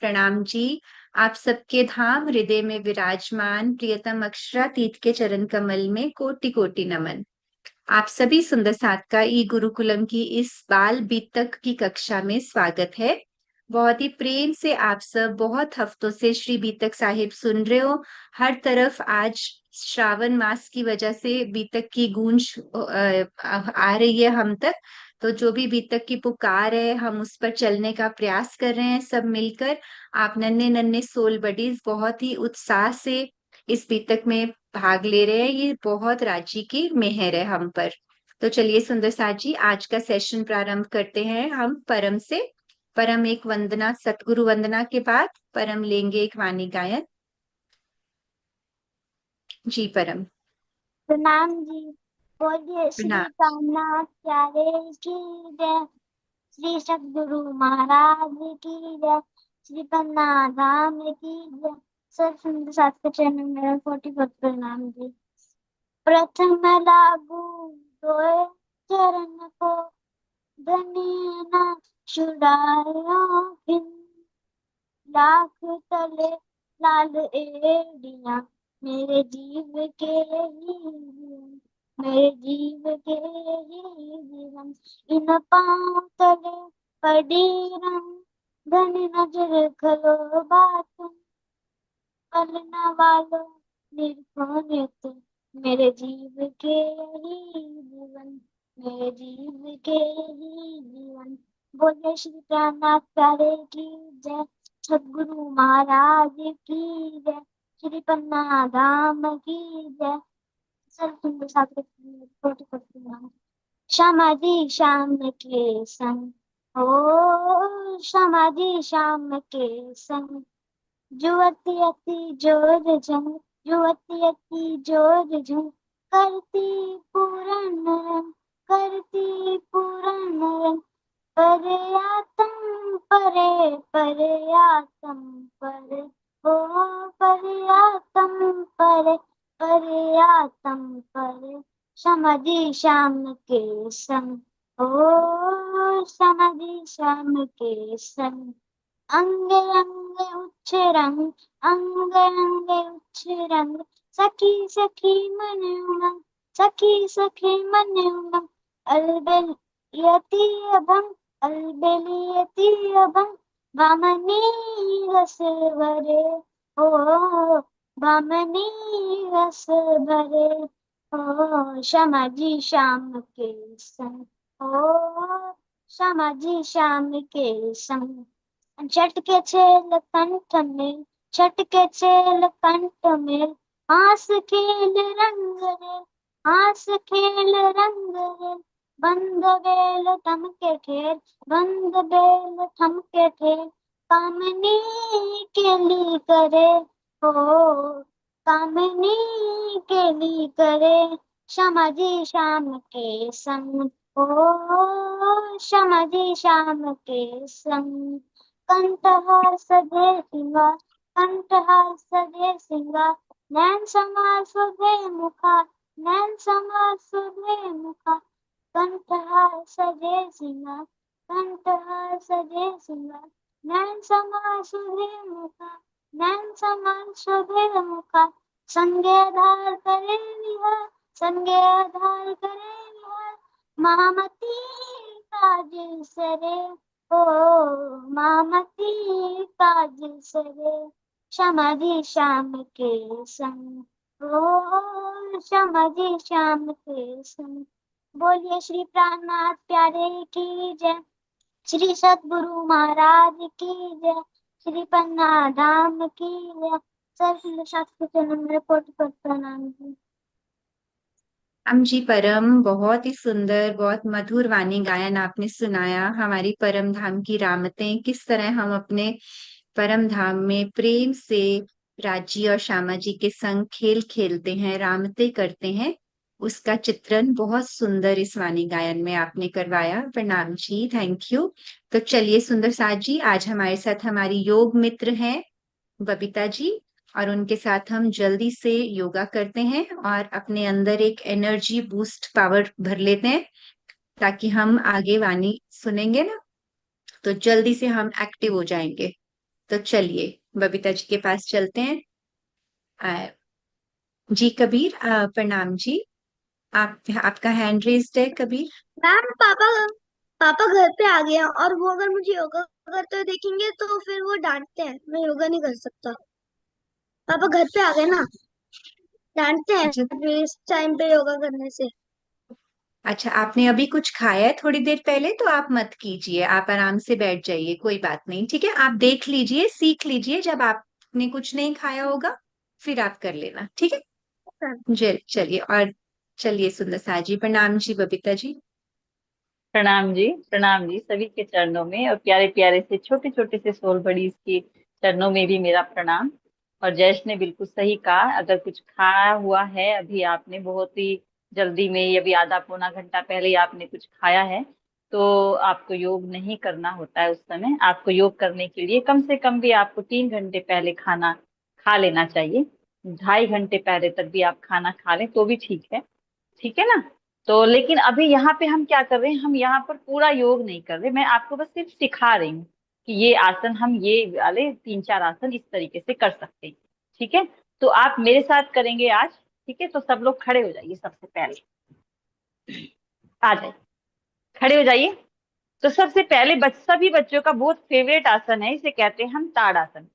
प्रणाम जी। आप सबके धाम हृदय में विराजमान प्रियतम अक्षरातीत के चरण कमल में कोटि कोटि नमन। आप सभी सुंदर साथ का ई गुरुकुलम की इस बाल बीतक की कक्षा में स्वागत है। बहुत ही प्रेम से आप सब बहुत हफ्तों से श्री बीतक साहिब सुन रहे हो। हर तरफ आज श्रावण मास की वजह से बीतक की गूंज आ रही है हम तक। तो जो भी बीतक की पुकार है, हम उस पर चलने का प्रयास कर रहे हैं सब मिलकर। आप नन्हे नन्हे सोल बडीज बहुत ही उत्साह से इस बीतक में भाग ले रहे हैं। ये बहुत रांची की मेहर है हम पर। तो चलिए सुंदर साथ जी, आज का सेशन प्रारंभ करते हैं हम परम से। परम एक वंदना, सतगुरु वंदना के बाद परम लेंगे एक वाणी गायन। जी परम। प्रणाम जी। बोलिए श्री प्रणाम। कामनाथ प्यारे की जय। श्री सद्गुरु महाराज की जय। श्री पन्ना धाम की जय। सर सुंदर साथ के चरण में 44 प्रणाम जी। प्रथम लागू दोए चरण को, धनी न छुड़ायो खिन। लाख तले लाल एड़िया, मेरे जीव के ही जीवन, मेरे जीव के ही जीवन। इन पाँव तले पड़ी रंग, धन नजर खलो बात। पलना वालो निरखो नित्य, मेरे जीव के ही जीवन, मेरे जीव के ही जीवन। बोले श्री प्राणनाथ प्यारे की जय। सद्गुरु महाराज की जय। श्री पन्ना धाम की जय। सर्व साथ कोटि कोटि नमः। श्यामा जी श्याम के संग, ओ श्यामा जी श्याम के संग। जुवती अति जोर जंग, जुवती अति जोर जंग। करती पूरन रंग, करती पूरन रंग। परे आतम परे, परे आतम परे। ओ परे आतम परे, परे आतम परे। समाधि श्याम के संग, ओ समाधि श्याम के संग। अंगे अंगे उच्च रंग, अंगे अंगे उच्च रंग। सखी सखी मन उमंग, सखी सखी मन उमंग। अलबेल यति अभंग, अलबेल यति अभंग। भामनी रस भरे, ओ भामनी रस भरे। ओ श्यामा जी श्याम के संग, ओ श्यामा जी श्याम के संग। झटके छेल कंठ में, झटके छेल कंठ में। हास खेल रंग रे, हास खेल रंग रे। बंद बेल थम के ठेल, बंद बेल थम के ठेल। कामनी केली करे, हो कामनी केली करे। श्यामा जी श्याम के संग, ओ श्यामा जी श्याम के संग। कंठहार सजे सिंगार, कंठहार सजे सिंगार। नैन समार सुधे मुखा, नैन समार सुधे मुखा। कंठहार सजे सिंगार, कंठहार सजे सिंगार। नैन समार सुधे मुखा, नैन समार सुधे मुखा। संगे आधार करे विहार, संगे आधार करे विहार। महामती काज सरे, ओ मामती काज सरे। श्यामा जी श्याम के संग, ओ श्यामा जी श्याम के संग। बोलिए श्री प्राणनाथ प्यारे की जय। श्री सद्गुरु महाराज की जय। श्री पन्ना धाम की जय। सर्व शास्त्र के नंबर कोटि कोटि प्रणाम जी। हम जी परम, बहुत ही सुंदर, बहुत मधुर वाणी गायन आपने सुनाया। हमारी परम धाम की रामतें, किस तरह हम अपने परम धाम में प्रेम से राजी और श्यामा जी के संग खेल खेलते हैं, रामतें करते हैं, उसका चित्रण बहुत सुंदर इस वाणी गायन में आपने करवाया। प्रणाम जी, थैंक यू। तो चलिए सुंदर साथ जी, आज हमारे साथ हमारी योग मित्र हैं बबीता जी, और उनके साथ हम जल्दी से योगा करते हैं और अपने अंदर एक एनर्जी बूस्ट पावर भर लेते हैं, ताकि हम आगे वाणी सुनेंगे ना, तो जल्दी से हम एक्टिव हो जाएंगे। तो चलिए बबीता जी के पास चलते हैं। जी कबीर, प्रणाम जी। आपका हैंड रेज्ड है कबीर। मैम, पापा पापा घर पे आ गए हैं और वो अगर मुझे योगा करते हुए देखेंगे तो फिर वो डांटते हैं, मैं योगा नहीं कर सकता। पापा घर पे आ गए ना, डांटते हैं अच्छा। फिर इस टाइम पे योगा करने से। अच्छा, आपने अभी कुछ खाया है थोड़ी देर पहले, तो आप मत कीजिए, आप आराम से बैठ जाइए, कोई बात नहीं, ठीक है। आप देख लीजिए, सीख लीजिए, जब आपने कुछ नहीं खाया होगा फिर आप कर लेना, ठीक है। चलिए, और चलिए सुंदर सा जी, प्रणाम जी बबीता जी। प्रणाम जी सभी के चरणों में, और प्यारे प्यारे से छोटे छोटे से सोल बड़ीज के चरणों में भी मेरा प्रणाम। और जयेश ने बिल्कुल सही कहा, अगर कुछ खाया हुआ है अभी आपने बहुत ही जल्दी में, अभी आधा पौना घंटा पहले ही आपने कुछ खाया है, तो आपको योग नहीं करना होता है। उस समय आपको योग करने के लिए कम से कम भी आपको 3 घंटे पहले खाना खा लेना चाहिए। 2.5 घंटे पहले तक भी आप खाना खा लें तो भी ठीक है ना। तो लेकिन अभी यहाँ पे हम क्या कर रहे हैं, हम यहाँ पर पूरा योग नहीं कर रहे, मैं आपको बस सिर्फ सिखा रही हूँ कि ये आसन, हम ये वाले 3-4 आसन इस तरीके से कर सकते हैं। ठीक है, तो आप मेरे साथ करेंगे आज। ठीक है, तो सब लोग खड़े हो जाइए, सबसे पहले आ जाइए, खड़े हो जाइए। तो सबसे पहले सभी बच्चों का बहुत फेवरेट आसन है, इसे कहते हैं हम ताड़ासन।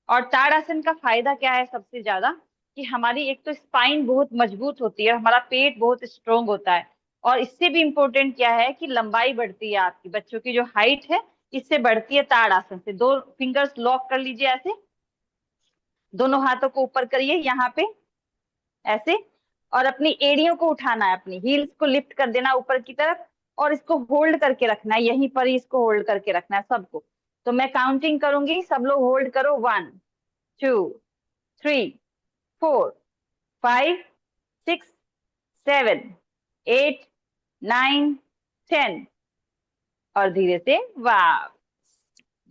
और ताड़ासन का फायदा क्या है सबसे ज्यादा, कि हमारी एक तो स्पाइन बहुत मजबूत होती है, हमारा पेट बहुत स्ट्रोंग होता है। और इससे भी इम्पोर्टेंट क्या है कि लंबाई बढ़ती है, आपकी बच्चों की जो हाइट है इससे बढ़ती है ताड़ासन से। दो फिंगर्स लॉक कर लीजिए ऐसे, दोनों हाथों को ऊपर करिए यहाँ पे ऐसे, और अपनी एड़ियों को उठाना है, अपनी हील्स को लिफ्ट कर देना ऊपर की तरफ, और इसको होल्ड करके रखना है, यहीं पर ही इसको होल्ड करके रखना है सबको। तो मैं काउंटिंग करूंगी, सब लोग होल्ड करो। 1, 2, 3, 4, 5, 6, 7, 8, 9, 10। और धीरे से वाह,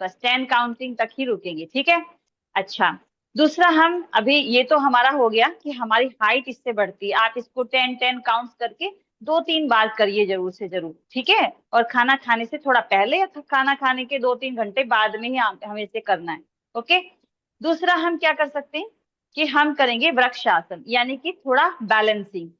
बस 10 काउंटिंग तक ही रुकेंगे, ठीक है। अच्छा, दूसरा, हम अभी ये तो हमारा हो गया कि हमारी हाइट इससे बढ़ती है। आप इसको 10-10 काउंट करके 2-3 बार करिए जरूर से जरूर, ठीक है। और खाना खाने से थोड़ा पहले या खाना खाने के 2-3 घंटे बाद में ही हमें इसे करना है। ओके। दूसरा हम क्या कर सकते हैं कि हम करेंगे वृक्षासन, यानी कि थोड़ा बैलेंसिंग।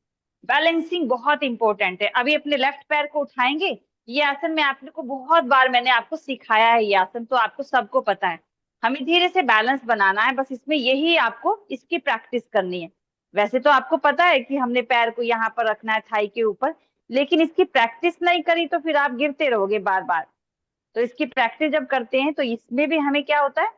बैलेंसिंग बहुत इंपॉर्टेंट है। अभी अपने लेफ्ट पैर को उठाएंगे, ये आसन मैं आपको बहुत बार मैंने आपको सिखाया है, ये आसन तो आपको सबको पता है। हमें धीरे से बैलेंस बनाना है, बस इसमें यही आपको इसकी प्रैक्टिस करनी है। वैसे तो आपको पता है कि हमने पैर को यहाँ पर रखना है थाई के ऊपर, लेकिन इसकी प्रैक्टिस नहीं करी तो फिर आप गिरते रहोगे बार बार। तो इसकी प्रैक्टिस जब करते हैं तो इसमें भी हमें क्या होता है,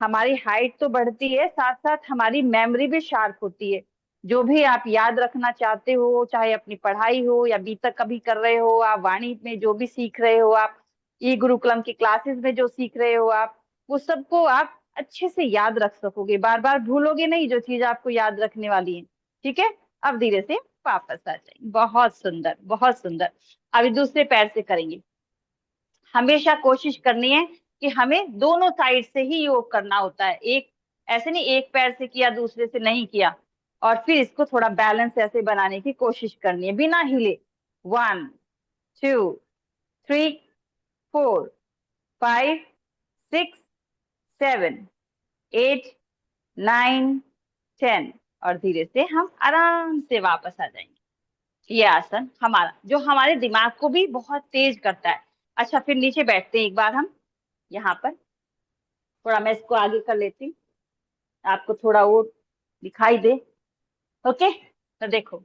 हमारी हाइट तो बढ़ती है, साथ साथ हमारी मेमोरी भी शार्प होती है। जो भी आप याद रखना चाहते हो, चाहे अपनी पढ़ाई हो या बी तक कभी कर रहे हो, आप वाणी में जो भी सीख रहे हो, आप ई गुरुकुलम की क्लासेस में जो सीख रहे हो, आप वो सबको आप अच्छे से याद रख सकोगे, बार बार भूलोगे नहीं जो चीज आपको याद रखने वाली है। ठीक है, अब धीरे से वापस आ जाएंगे। बहुत सुंदर, बहुत सुंदर। अभी दूसरे पैर से करेंगे। हमेशा कोशिश करनी है कि हमें दोनों साइड से ही योग करना होता है, एक ऐसे नहीं एक पैर से किया दूसरे से नहीं किया। और फिर इसको थोड़ा बैलेंस ऐसे बनाने की कोशिश करनी है बिना हिले। 1, 2, 3, 4, 5, 6, 7, 8, 9, 10। और धीरे से हम आराम से वापस आ जाएंगे। ये आसन हमारा जो हमारे दिमाग को भी बहुत तेज करता है। अच्छा, फिर नीचे बैठते हैं एक बार हम यहाँ पर। थोड़ा मैं इसको आगे कर लेती हूँ, आपको थोड़ा वो दिखाई दे। ओके, तो देखो,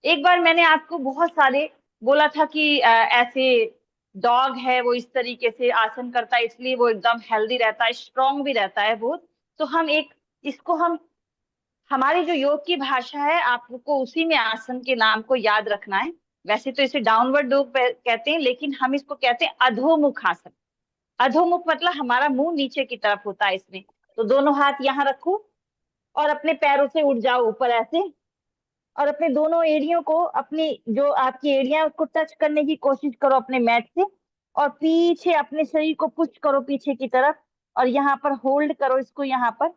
एक बार मैंने आपको बहुत सारे बोला था कि ऐसे डॉग है वो इस तरीके से आसन करता है, इसलिए वो एकदम हेल्दी रहता है, स्ट्रांग भी रहता है बहुत। तो हम एक इसको हम हमारी जो योग की भाषा है, आपको उसी में आसन के नाम को याद रखना है। वैसे तो इसे डाउनवर्ड डॉग कहते हैं, लेकिन हम इसको कहते हैं अधोमुख आसन। अधोमुख मतलब हमारा मुंह नीचे की तरफ होता है इसमें। तो दोनों हाथ यहाँ रखो और अपने पैरों से उठ जाओ ऊपर ऐसे, और अपने दोनों एड़ियों को, अपनी जो आपकी एड़ियां उसको टच करने की कोशिश करो अपने मैट से, और पीछे अपने शरीर को पुश करो पीछे की तरफ, और यहाँ पर होल्ड करो इसको। यहाँ पर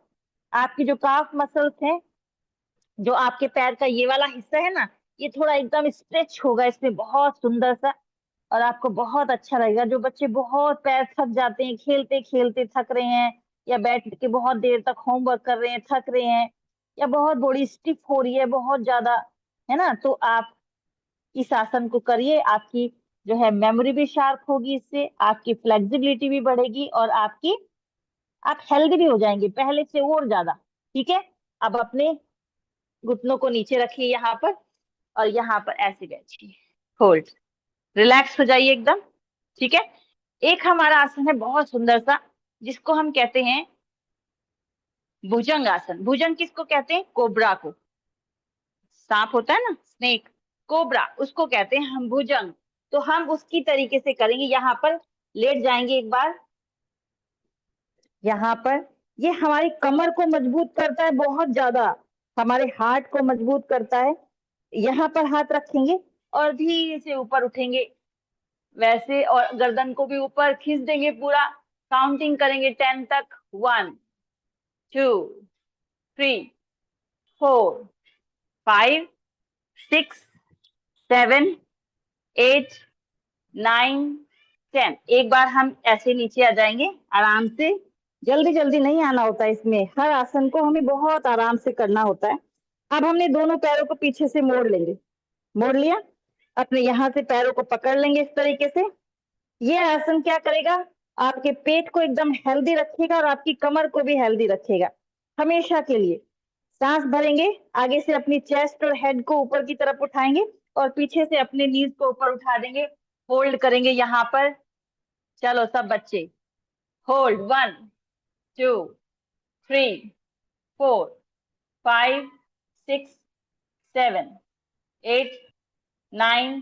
आपकी जो काफ मसल्स हैं, जो आपके पैर का ये वाला हिस्सा है ना, ये थोड़ा एकदम स्ट्रेच होगा इसमें, बहुत सुंदर सा। और आपको बहुत अच्छा लगेगा। जो बच्चे बहुत पैर थक जाते हैं, खेलते खेलते थक रहे हैं, या बैठ के बहुत देर तक होमवर्क कर रहे हैं, थक रहे हैं, या बहुत बॉडी स्टिफ हो रही है बहुत ज्यादा, है ना, तो आप इस आसन को करिए। आपकी जो है मेमोरी भी शार्प होगी, इससे आपकी फ्लेक्सिबिलिटी भी बढ़ेगी और आप हेल्दी भी हो जाएंगे पहले से और ज्यादा। ठीक है, अब अपने घुटनों को नीचे रखिए यहाँ पर, और यहाँ पर ऐसे बैठिए, होल्ड, रिलैक्स हो जाइए एकदम। ठीक है, एक हमारा आसन है बहुत सुंदर सा, जिसको हम कहते हैं भुजंग आसन। भुजंग किसको कहते हैं? कोबरा को। सांप होता है ना, स्नेक, कोबरा, उसको कहते हैं हम भुजंग। तो हम उसकी तरीके से करेंगे। यहाँ पर लेट जाएंगे एक बार, यहाँ पर। ये हमारी कमर को मजबूत करता है बहुत ज्यादा, हमारे हार्ट को मजबूत करता है। यहाँ पर हाथ रखेंगे और धीरे से ऊपर उठेंगे वैसे, और गर्दन को भी ऊपर खींच देंगे पूरा। काउंटिंग करेंगे 10 तक, 1 2 3 4 5 6 7 8 9 10। एक बार हम ऐसे नीचे आ जाएंगे आराम से, जल्दी जल्दी नहीं आना होता है इसमें, हर आसन को हमें बहुत आराम से करना होता है। अब हमने दोनों पैरों को पीछे से मोड़ लेंगे, मोड़ लिया, अपने यहाँ से पैरों को पकड़ लेंगे इस तरीके से। ये आसन क्या करेगा? आपके पेट को एकदम हेल्दी रखेगा और आपकी कमर को भी हेल्दी रखेगा हमेशा के लिए। सांस भरेंगे, आगे से अपनी चेस्ट और हेड को ऊपर की तरफ उठाएंगे और पीछे से अपने नीज को ऊपर उठा देंगे, होल्ड करेंगे यहाँ पर। चलो सब बच्चे, होल्ड, 1 2 3 4 5 6 7 8 9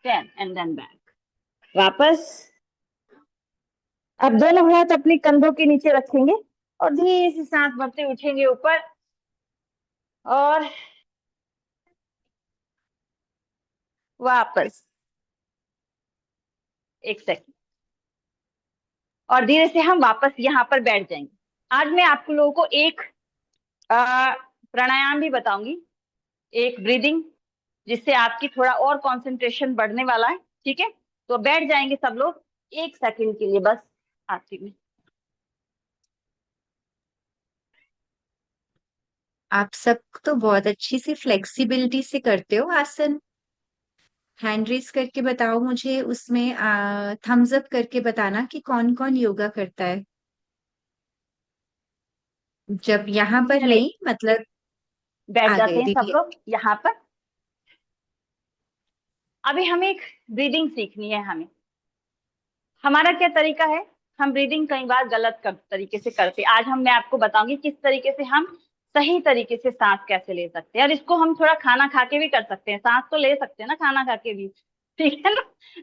10 एंड देन बैक, वापस। अब दोनों हाथ अपने कंधों के नीचे रखेंगे और धीरे से सांस भरते उठेंगे ऊपर, और वापस, एक सेकंड, और धीरे से हम वापस यहाँ पर बैठ जाएंगे। आज मैं आप लोगों को एक प्राणायाम भी बताऊंगी, एक ब्रीदिंग, जिससे आपकी थोड़ा और कंसंट्रेशन बढ़ने वाला है। ठीक है, तो बैठ जाएंगे सब लोग 1 सेकंड के लिए बस, आती में। आप सब तो बहुत अच्छी सी फ्लेक्सिबिलिटी से करते हो आसन। हैंड रेस करके बताओ मुझे, उसमें थम्स अप करके बताना कि कौन कौन योगा करता है। जब यहाँ पर चलिए नहीं, मतलब बैठ आ जाते गए हैं सब दीदी। लोग यहाँ पर। अभी हमें एक ब्रीदिंग सीखनी है। हमारा क्या तरीका है, हम ब्रीदिंग कई बार गलत तरीके से करते हैं। आज मैं आपको बताऊंगी किस तरीके से हम सही तरीके से सांस कैसे ले सकते हैं, और इसको हम थोड़ा खाना खा के भी कर सकते हैं। सांस तो ले सकते हैं ना खाना खा के भी, ठीक है ना?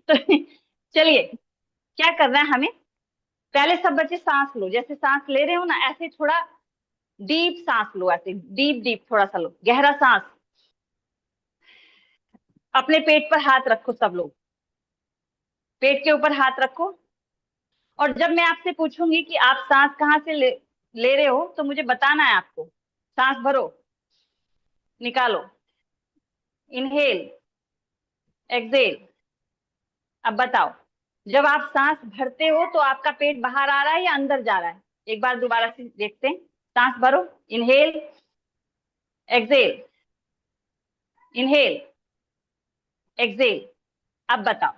तो चलिए, क्या करना है हमें, पहले सब बच्चे सांस लो, जैसे सांस ले रहे हो ना, ऐसे थोड़ा डीप सांस लो, ऐसे डीप डीप थोड़ा सा लो, गहरा सांस। अपने पेट पर हाथ रखो, सब लोग पेट के ऊपर हाथ रखो, और जब मैं आपसे पूछूंगी कि आप सांस कहाँ से ले रहे हो, तो मुझे बताना है आपको। सांस भरो, निकालो, इनहेल, एक्सेल। अब बताओ, जब आप सांस भरते हो तो आपका पेट बाहर आ रहा है या अंदर जा रहा है? एक बार दोबारा से देखते हैं। सांस भरो, इनहेल, एक्सेल, इनहेल, एक्सेल। अब बताओ,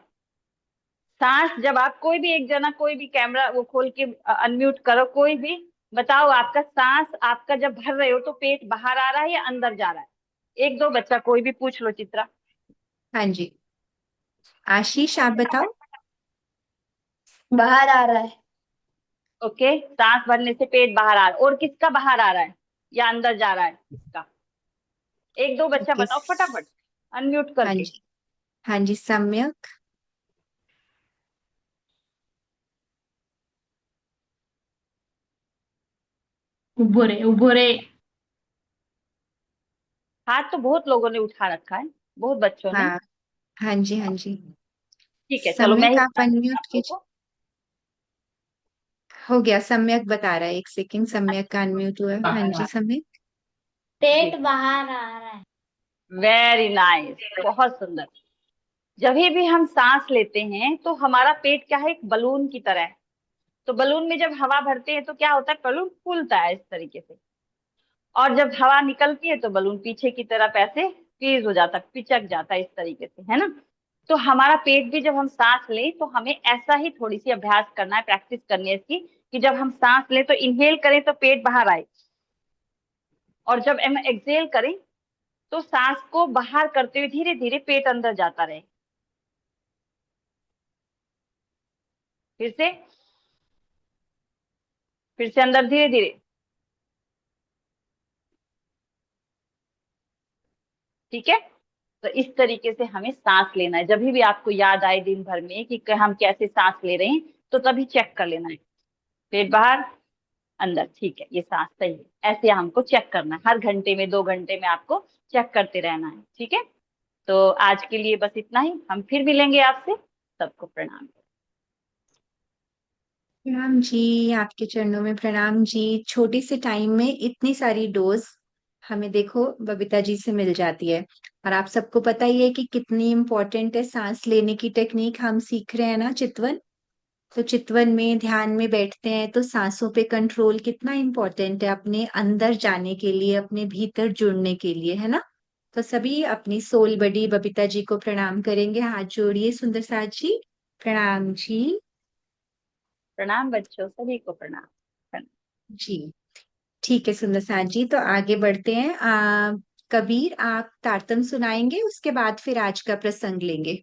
सांस जब आप, कोई भी एक जना, कोई भी कैमरा वो खोल के अनम्यूट करो, कोई भी बताओ, आपका सांस आपका जब भर रहे हो तो पेट बाहर आ रहा है या अंदर जा रहा है? एक दो बच्चा कोई भी पूछ लो, चित्रा। हाँ जी, आशीष आप बताओ। बाहर आ रहा है। ओके, सांस भरने से पेट बाहर आ रहा है, और किसका बाहर आ रहा है या अंदर जा रहा है किसका? एक दो बच्चा ओके। बताओ फटाफट, अनम्यूट हाँ करके। जी, हाँ जी, सम्यक। उबोरे उबोरे। हाथ तो बहुत लोगों ने उठा रखा है, बहुत बच्चों ने। हाँ, हाँ जी, हाँ जी। ठीक है, चलो मैं सम्यक ही आप बताती हूँ अनम्यूट आप लोगों कीजिए। को। हो गया, सम्यक बता रहा है, एक सेकंड, सम्यक का अनम्यूट हुआ है। हाँ जी, सम्यक। पेट बाहर आ रहा है। वेरी नाइस, बहुत सुंदर। जब भी हम सांस लेते हैं तो हमारा पेट क्या है, एक बलून की तरह है। तो बलून में जब हवा भरते हैं तो क्या होता है, बलून फूलता है इस तरीके से, और जब हवा निकलती है तो बलून पीछे की तरफ ऐसे फ्रीज हो जाता है, पिचक जाता है इस तरीके से, है ना। तो हमारा पेट भी, जब हम सांस लें तो हमें ऐसा ही थोड़ी सी अभ्यास करना है, प्रैक्टिस करनी है इसकी, कि जब हम सांस लें तो इनहेल करें तो पेट बाहर आए, और जब हम एक्सहेल करें तो सांस को बाहर करते हुए धीरे धीरे पेट अंदर जाता रहे। फिर से अंदर धीरे धीरे। ठीक है, तो इस तरीके से हमें सांस लेना है। जब भी आपको याद आए दिन भर में कि हम कैसे सांस ले रहे हैं, तो तभी चेक कर लेना है, पेट बाहर अंदर, ठीक है, ये सांस सही है। ऐसे हमको चेक करना है, हर घंटे में 2 घंटे में आपको चेक करते रहना है। ठीक है, तो आज के लिए बस इतना ही, हम फिर मिलेंगे आपसे। सबको प्रणाम। प्रणाम जी, आपके चरणों में प्रणाम जी। छोटे से टाइम में इतनी सारी डोज हमें देखो बबीता जी से मिल जाती है। और आप सबको पता ही है कि कितनी इम्पोर्टेंट है सांस लेने की टेक्निक हम सीख रहे हैं ना, चितवन। तो चितवन में ध्यान में बैठते हैं तो सांसों पे कंट्रोल कितना इम्पोर्टेंट है अपने अंदर जाने के लिए, अपने भीतर जुड़ने के लिए, है ना। तो सभी अपनी सोल बड़ी बबीता जी को प्रणाम करेंगे, हाथ जोड़िए सुंदर साथ जी। प्रणाम जी। प्रणाम बच्चों, सभी को प्रणाम। जी ठीक है सुंदर साथ जी, तो आगे बढ़ते हैं। कबीर आप तारतम सुनाएंगे, उसके बाद फिर आज का प्रसंग लेंगे।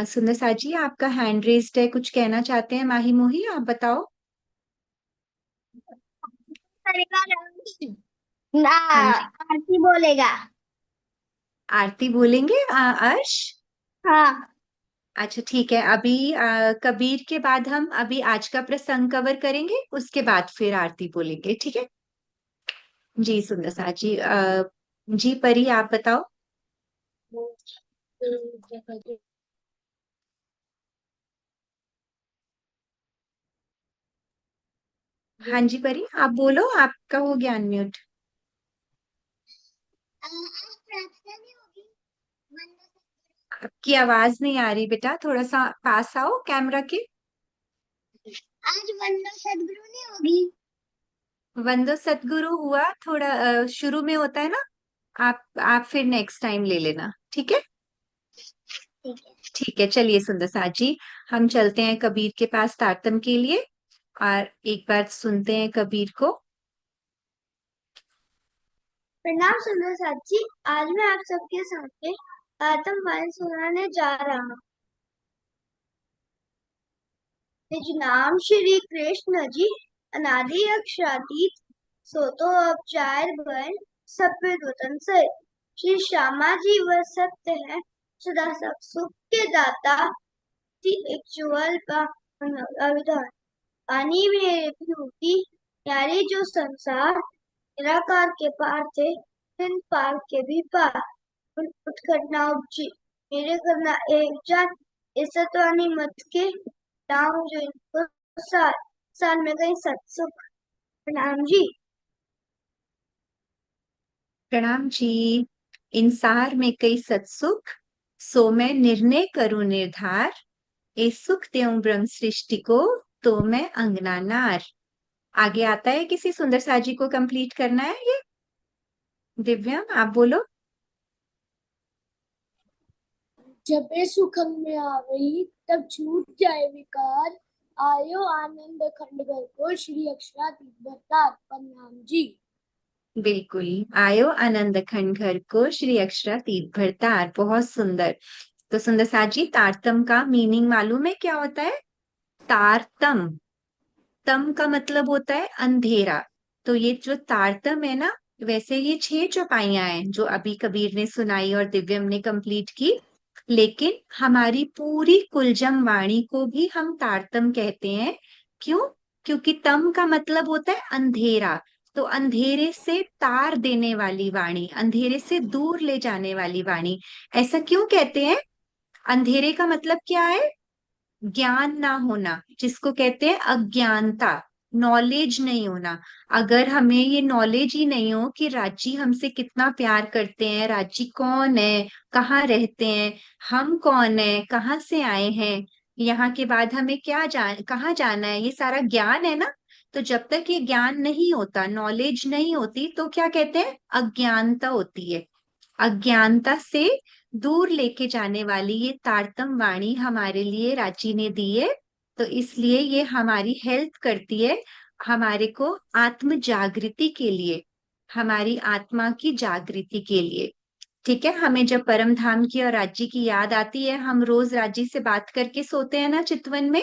सुंदर साथ जी आपका हैंड रेज्ड है, कुछ कहना चाहते हैं? माही मोही आप बताओ। ना, हाँ जी, आरती बोलेगा। आरती बोलेंगे अर्श। हाँ। अच्छा ठीक है, अभी कबीर के बाद हम अभी आज का प्रसंग कवर करेंगे, उसके बाद फिर आरती बोलेंगे, ठीक है। जी सुंदर साथ जी, जी परी आप बताओ। हाँ जी परी आप बोलो, आपका हो गया अनम्यूट। आज प्रार्थना नहीं होगी? आपकी आवाज नहीं आ रही बेटा, थोड़ा सा पास आओ कैमरा के। आज वंदना सदगुरु नहीं होगी? वंदो सतगुरु हुआ, थोड़ा शुरू में होता है ना। आप फिर नेक्स्ट टाइम ले लेना, ठीक है। ठीक है। ठीक है, चलिए सुंदर साथ जी, हम चलते हैं कबीर के पास तारतम के लिए, और एक बार सुनते हैं कबीर को। प्रणाम सुंदर साथी, आज मैं आप सबके सामने आत्मवाणी सुनाने जा रहा हूँ। निज नाम श्री कृष्ण जी, अनादि अक्षरातीत, सो तो अब चार बन सब पे वतन से। श्री श्यामा जी वह सत्य है, सदा सब सुख के दाता, एक चुअल का अविधान। पानी में भी यारी जो संसार, निराकार के पार थे, फिर पार के भी पार। उत्कट ना उपजी मेरे करना एक जान, इज्जतवानी मत के दाऊं जो इनको सार, सार में गई सत्सुख। प्रणाम जी। प्रणाम जी। इंसार में कई सत्सुख, सो मैं निर्णय करूं निर्धार, ए सुख त्यों ब्रह्म सृष्टि को, तो मैं अंगना नार। आगे आता है, किसी सुंदर साजी को कंप्लीट करना है ये। दिव्या आप बोलो। जब ये सुखम में आवई तब छूट जाए विकार, आयो आनंद खंडगर को श्री अक्षरातीत भरतार। प्रणाम जी। बिल्कुल, आयो आनंद खंड घर को श्री अक्षरातीत भरतार, बहुत सुंदर। तो सुंदर साजी, तारतम का मीनिंग मालूम है क्या होता है? तारतम, तम का मतलब होता है अंधेरा। तो ये जो तारतम है ना, वैसे ये 6 चौपाइयां हैं जो अभी कबीर ने सुनाई और दिव्यम ने कंप्लीट की, लेकिन हमारी पूरी कुलजम वाणी को भी हम तारतम कहते हैं। क्यों? क्योंकि तम का मतलब होता है अंधेरा, तो अंधेरे से तार देने वाली वाणी, अंधेरे से दूर ले जाने वाली वाणी। ऐसा क्यों कहते हैं? अंधेरे का मतलब क्या है? ज्ञान ना होना, जिसको कहते हैं अज्ञानता, नॉलेज नहीं होना। अगर हमें ये नॉलेज ही नहीं हो कि राजी हमसे कितना प्यार करते हैं, राजी कौन है, कहाँ रहते हैं, हम कौन है, कहाँ से आए हैं, यहाँ के बाद हमें कहाँ जाना है, ये सारा ज्ञान है ना। तो जब तक ये ज्ञान नहीं होता, नॉलेज नहीं होती, तो क्या कहते हैं, अज्ञानता होती है। अज्ञानता से दूर लेके जाने वाली ये तारतम वाणी हमारे लिए रांची ने दी है। तो इसलिए ये हमारी हेल्प करती है, हमारे को आत्म जागृति के लिए, हमारी आत्मा की जागृति के लिए। ठीक है, हमें जब परम धाम की और राज्य की याद आती है, हम रोज राज्य से बात करके सोते हैं ना चितवन में।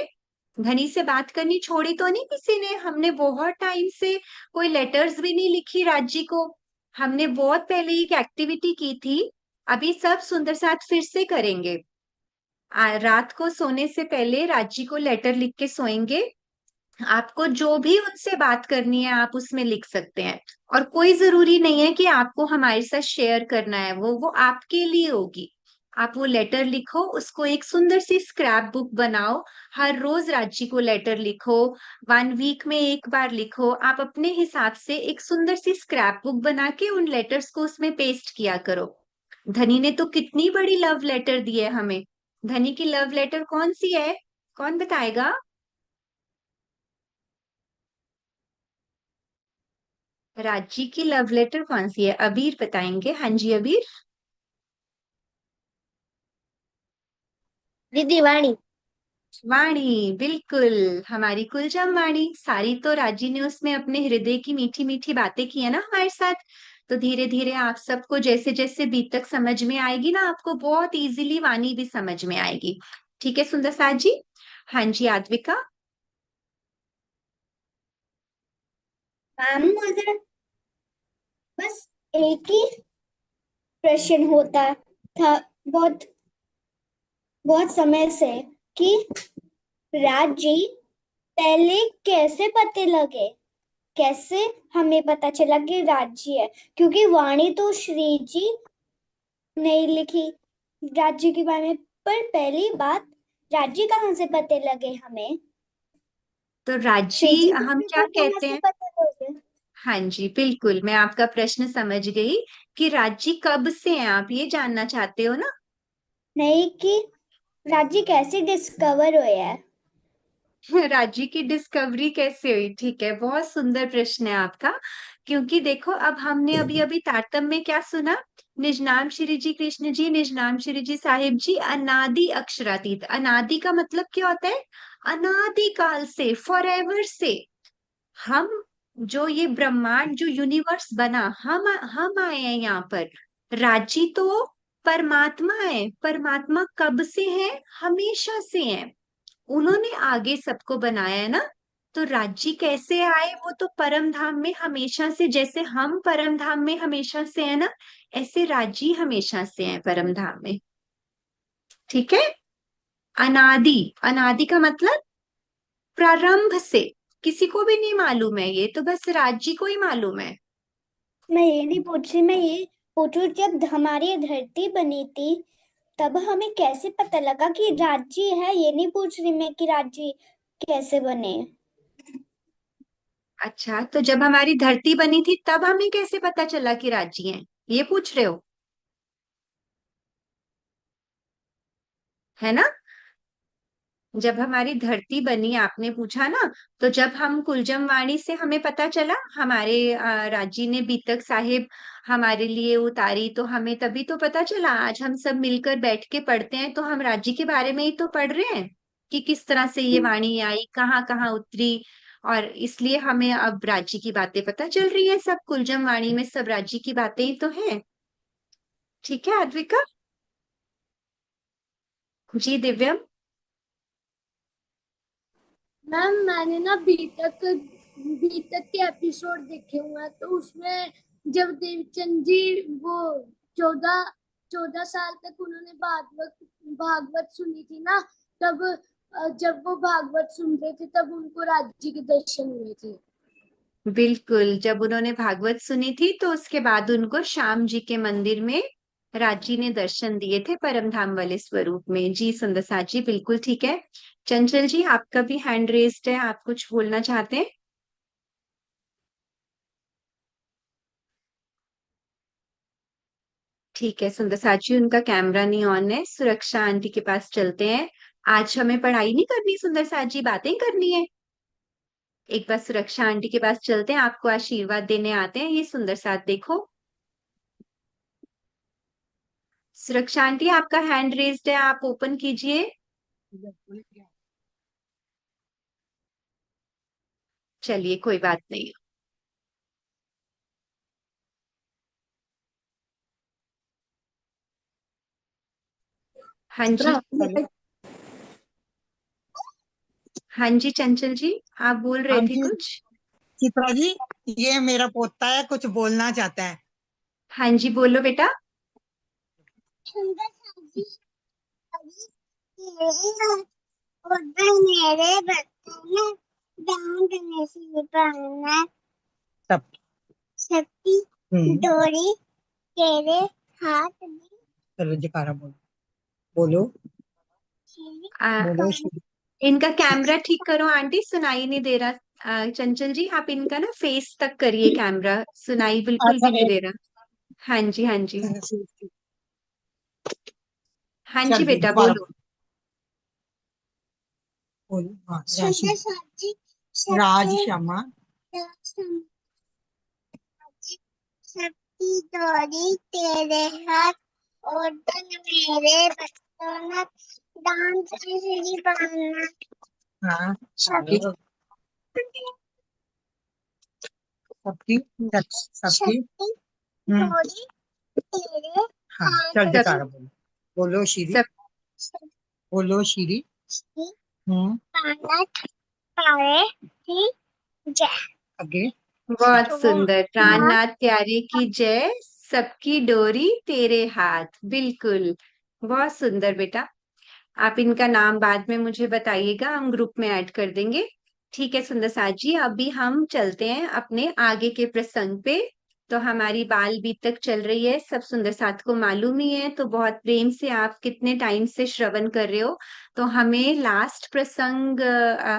धनी से बात करनी छोड़ी तो नहीं किसी ने, हमने बहुत टाइम से कोई लेटर्स भी नहीं लिखी राज्य को। हमने बहुत पहले एक एक्टिविटी की थी, अभी सब सुंदर साथ फिर से करेंगे। रात को सोने से पहले राज्य को लेटर लिख के सोएंगे। आपको जो भी उनसे बात करनी है आप उसमें लिख सकते हैं, और कोई जरूरी नहीं है कि आपको हमारे साथ शेयर करना है, वो आपके लिए होगी। आप वो लेटर लिखो, उसको एक सुंदर सी स्क्रैप बुक बनाओ, हर रोज राज्य को लेटर लिखो, 1 वीक में एक बार लिखो। आप अपने हिसाब से एक सुंदर सी स्क्रैप बुक बना के उन लेटर्स को उसमें पेस्ट किया करो। धनी ने तो कितनी बड़ी लव लेटर दी है हमें। धनी की लव लेटर कौन सी है, कौन बताएगा। राजी की लव लेटर कौन सी है, अबीर बताएंगे। हाँ जी अबीर। दीदी वाणी। वाणी, बिल्कुल, हमारी कुलजम वाणी। सारी तो राजी ने उसमें अपने हृदय की मीठी मीठी बातें की है ना हमारे साथ। तो धीरे धीरे आप सबको जैसे जैसे बीतक समझ में आएगी ना, आपको बहुत इजीली वाणी भी समझ में आएगी। ठीक है सुंदर साथ जी। हाँ जी आद्विका। मैम मुझे बस एक ही प्रश्न होता था बहुत बहुत समय से कि राज जी पहले कैसे पते लगे, कैसे हमें पता चला कि राज्य है, क्योंकि वाणी तो श्री जी नहीं लिखी राज्य के बारे में, पर पहली बात राज्य कहाँ से पते लगे हमें, तो राजी श्री जी हम क्या को कहाँ कहते से हैं। पता लगे। हाँ जी बिल्कुल, मैं आपका प्रश्न समझ गई कि राजी कब से हैं, आप ये जानना चाहते हो ना। नहीं, कि राज्य कैसे डिस्कवर हुए है। राज्य की डिस्कवरी कैसे हुई, ठीक है, बहुत सुंदर प्रश्न है आपका। क्योंकि देखो, अब हमने अभी अभी तारतम्य में क्या सुना, निज नाम श्री जी कृष्ण जी, निज नाम श्री जी साहिब जी, अनादि अक्षरातीत। अनादि का मतलब क्या होता है, अनादि काल से, फॉरएवर से। हम, जो ये ब्रह्मांड, जो यूनिवर्स बना, हम आए हैं यहाँ पर। राजी तो परमात्मा है, परमात्मा कब से है, हमेशा से है। उन्होंने आगे सबको बनाया है ना। तो राज्य कैसे आए, वो तो परम धाम में हमेशा से, जैसे हम परम धाम में हमेशा से है ना, ऐसे राज्य हमेशा से है परम धाम में। ठीक है। अनादि, अनादि का मतलब प्रारंभ से। किसी को भी नहीं मालूम है, ये तो बस राज्य को ही मालूम है। मैं ये नहीं पूछ रही, मैं ये पूछू जब हमारी धरती बनी थी तब हमें कैसे पता लगा कि राज्य है, ये नहीं पूछ रही मैं कि राज्य कैसे बने। अच्छा, तो जब हमारी धरती बनी थी तब हमें कैसे पता चला कि राज्य है, ये पूछ रहे हो, है ना। जब हमारी धरती बनी आपने पूछा ना, तो जब हम कुलजम वाणी से हमें पता चला, हमारे राजी ने बीतक साहिब हमारे लिए उतारी, तो हमें तभी तो पता चला। आज हम सब मिलकर बैठ के पढ़ते हैं, तो हम राज्य के बारे में ही तो पढ़ रहे हैं कि किस तरह से ये वाणी आई, कहाँ कहाँ उतरी। और इसलिए हमें अब राज्य की बातें पता चल रही है, सब कुलजम वाणी में सब राज्य की बातें ही तो हैं। ठीक है अद्विका जी। दिव्यम। मैम मैंने ना बी तक के एपिसोड देखे हुए हैं, तो उसमें जब देवचंद जी वो 14 14 साल तक उन्होंने भागवत भागवत सुनी थी ना, तब जब वो भागवत सुन रहे थे तब उनको राज्य के दर्शन हुए थे। बिल्कुल, जब उन्होंने भागवत सुनी थी तो उसके बाद उनको श्याम जी के मंदिर में राजी ने दर्शन दिए थे, परम धाम वाले स्वरूप में। जी सुंदरसा जी बिल्कुल ठीक है। चंचल जी आपका भी हैंड रेस्ड है, आप कुछ बोलना चाहते हैं। ठीक है सुंदरसा जी, उनका कैमरा नहीं ऑन है, सुरक्षा आंटी के पास चलते हैं। आज हमें पढ़ाई नहीं करनी सुंदर साथ जी, बातें करनी है। एक बार सुरक्षा आंटी के पास चलते हैं, आपको आशीर्वाद देने आते हैं। ये सुंदर साथ देखो। सुरक्षा आंटी आपका हैंड रेज्ड है, आप ओपन कीजिए। चलिए कोई बात नहीं। हाँ जी। हाँ जी चंचल जी, आप बोल रहे हाँ थे जी कुछ। चित्रा जी, ये मेरा पोता है, कुछ बोलना चाहता है। हाँ जी बोलो बेटा। सुंदर साजी उधर मेरे बच्चे ने दान करने से पाना सब शक्ति डोरी तेरे हाथ में चलो जयकारा बोलो, बोलो आ, बोलो श्री। इनका कैमरा ठीक करो आंटी, सुनाई नहीं दे रहा। चंचल जी आप इनका ना फेस तक करिए कैमरा, सुनाई बिल्कुल अच्छा भी नहीं दे रहा। हाँ जी हाँ जी। हाँ जी चल जी बेटा दोबारा बोलो। बोलो। हाँ सुंदर साजी राज श्यामा शक्ति डोरी तेरे हाथ और धन मेरे बच्चों ने दान से पाना हाँ सबकी सबकी सबकी डोरी तेरे हाँ चल सब जयकारा बोलो, बोलो श्री, सब बोलो श्री। पाना पाए ही जय आगे बहुत सुंदर। माँ प्राणनाथ प्यारे की जय, सबकी डोरी तेरे हाथ। बिल्कुल, बहुत सुंदर बेटा। आप इनका नाम बाद में मुझे बताइएगा, हम ग्रुप में ऐड कर देंगे। ठीक है सुंदर साथ जी, अभी हम चलते हैं अपने आगे के प्रसंग पे। तो हमारी बाल बीत तक चल रही है, सब सुंदर साथ को मालूम ही है, तो बहुत प्रेम से आप कितने टाइम से श्रवण कर रहे हो। तो हमें लास्ट प्रसंग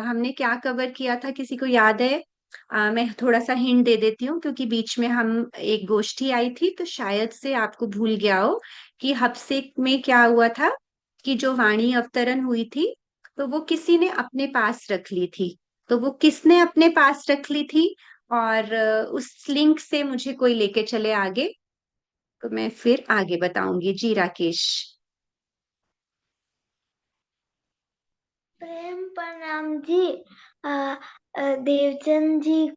हमने क्या कवर किया था, किसी को याद है? मैं थोड़ा सा हिंट दे देती हूँ, क्योंकि बीच में हम एक गोष्ठी आई थी, तो शायद से आपको भूल गया हो कि हफ्से में क्या हुआ था, कि जो वाणी अवतरण हुई थी, तो वो किसी ने अपने पास रख ली थी। तो वो किसने अपने पास रख ली थी, और उस लिंक से मुझे कोई लेके चले आगे, तो मैं फिर आगे बताऊंगी। जी राकेश। प्रेम प्रणाम जी। देवचंद जी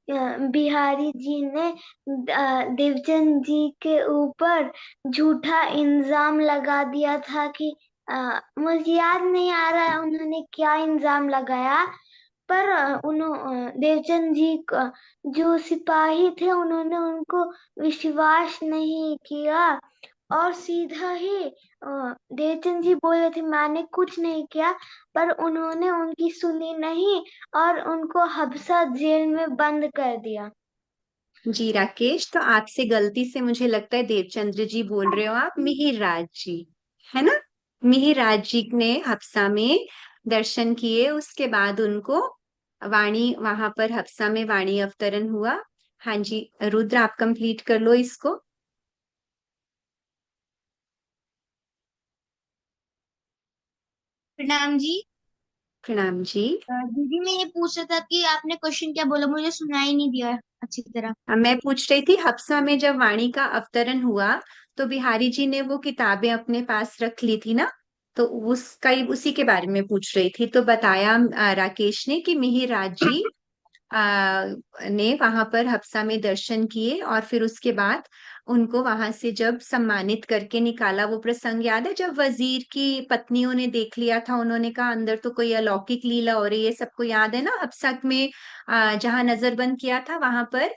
बिहारी जी ने देवचंद जी के ऊपर झूठा इल्जाम लगा दिया था कि मुझे याद नहीं आ रहा है उन्होंने क्या इल्जाम लगाया, पर देवचंद जी जो सिपाही थे उन्होंने उनको विश्वास नहीं किया और सीधा ही देवचंद जी बोले थे मैंने कुछ नहीं किया, पर उन्होंने उनकी सुनी नहीं और उनको हबसा जेल में बंद कर दिया। जी राकेश, तो आपसे गलती से मुझे लगता है देवचंद्र जी बोल रहे हो आप, मिहिर राज जी, है ना? मिहिर राज जी ने हफ्सा में दर्शन किए, उसके बाद उनको वाणी, वहां पर हफ्सा में वाणी अवतरण हुआ। हाँ जी रुद्र, आप कंप्लीट कर लो इसको। प्रणाम जी। प्रणाम जी। दीदी मैं ये पूछ रहा था कि आपने क्वेश्चन क्या बोला, मुझे सुनाई नहीं दिया अच्छी तरह। मैं पूछ रही थी, हफ्सा में जब वाणी का अवतरण हुआ, तो बिहारी जी ने वो किताबें अपने पास रख ली थी ना, तो उसका ही, उसी के बारे में पूछ रही थी। तो बताया राकेश ने कि मिहिर राज जी ने वहां पर हफ्सा में दर्शन किए, और फिर उसके बाद उनको वहां से जब सम्मानित करके निकाला, वो प्रसंग याद है जब वजीर की पत्नियों ने देख लिया था, उन्होंने कहा अंदर तो कोई अलौकिक लीला हो रही है, सबको याद है ना? हफ्सा में जहां नजरबंद किया था, वहां पर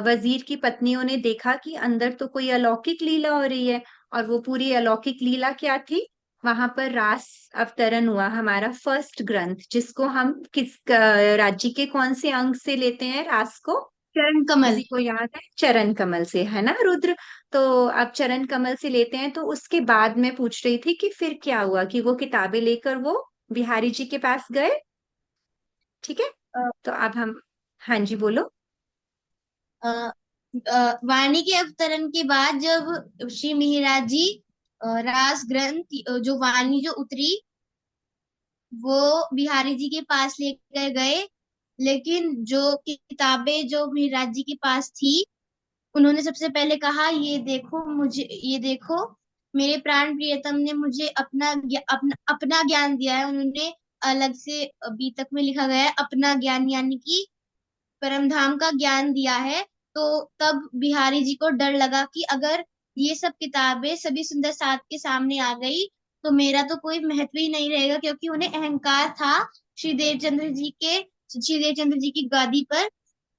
वजीर की पत्नियों ने देखा कि अंदर तो कोई अलौकिक लीला हो रही है। और वो पूरी अलौकिक लीला क्या थी? वहां पर रास अवतरण हुआ, हमारा फर्स्ट ग्रंथ, जिसको हम किस राज्य के कौन से अंग से लेते हैं रास को? चरण कमल। किसी को याद है? चरण कमल से, है ना रुद्र? तो अब चरण कमल से लेते हैं, तो उसके बाद मैं पूछ रही थी कि फिर क्या हुआ, कि वो किताबें लेकर वो बिहारी जी के पास गए। ठीक है, तो अब हम, हाँ जी बोलो। वाणी के अवतरण के बाद जब श्री मिहिराज जी रास ग्रंथ जो वाणी जो उतरी वो बिहारी जी के पास लेकर गए, लेकिन जो किताबें जो मिहिराज जी के पास थी, उन्होंने सबसे पहले कहा, ये देखो, मेरे प्राण प्रियतम ने मुझे अपना ज्ञान दिया है। उन्होंने अलग से बीतक में लिखा गया है, अपना ज्ञान, यानी कि परमधाम का ज्ञान दिया है। तो तब बिहारी जी को डर लगा कि अगर ये सब किताबें सभी सुंदर साथ के सामने आ गई तो मेरा तो कोई महत्व ही नहीं रहेगा, क्योंकि उन्हें अहंकार था श्री देवचंद्र जी की गादी पर।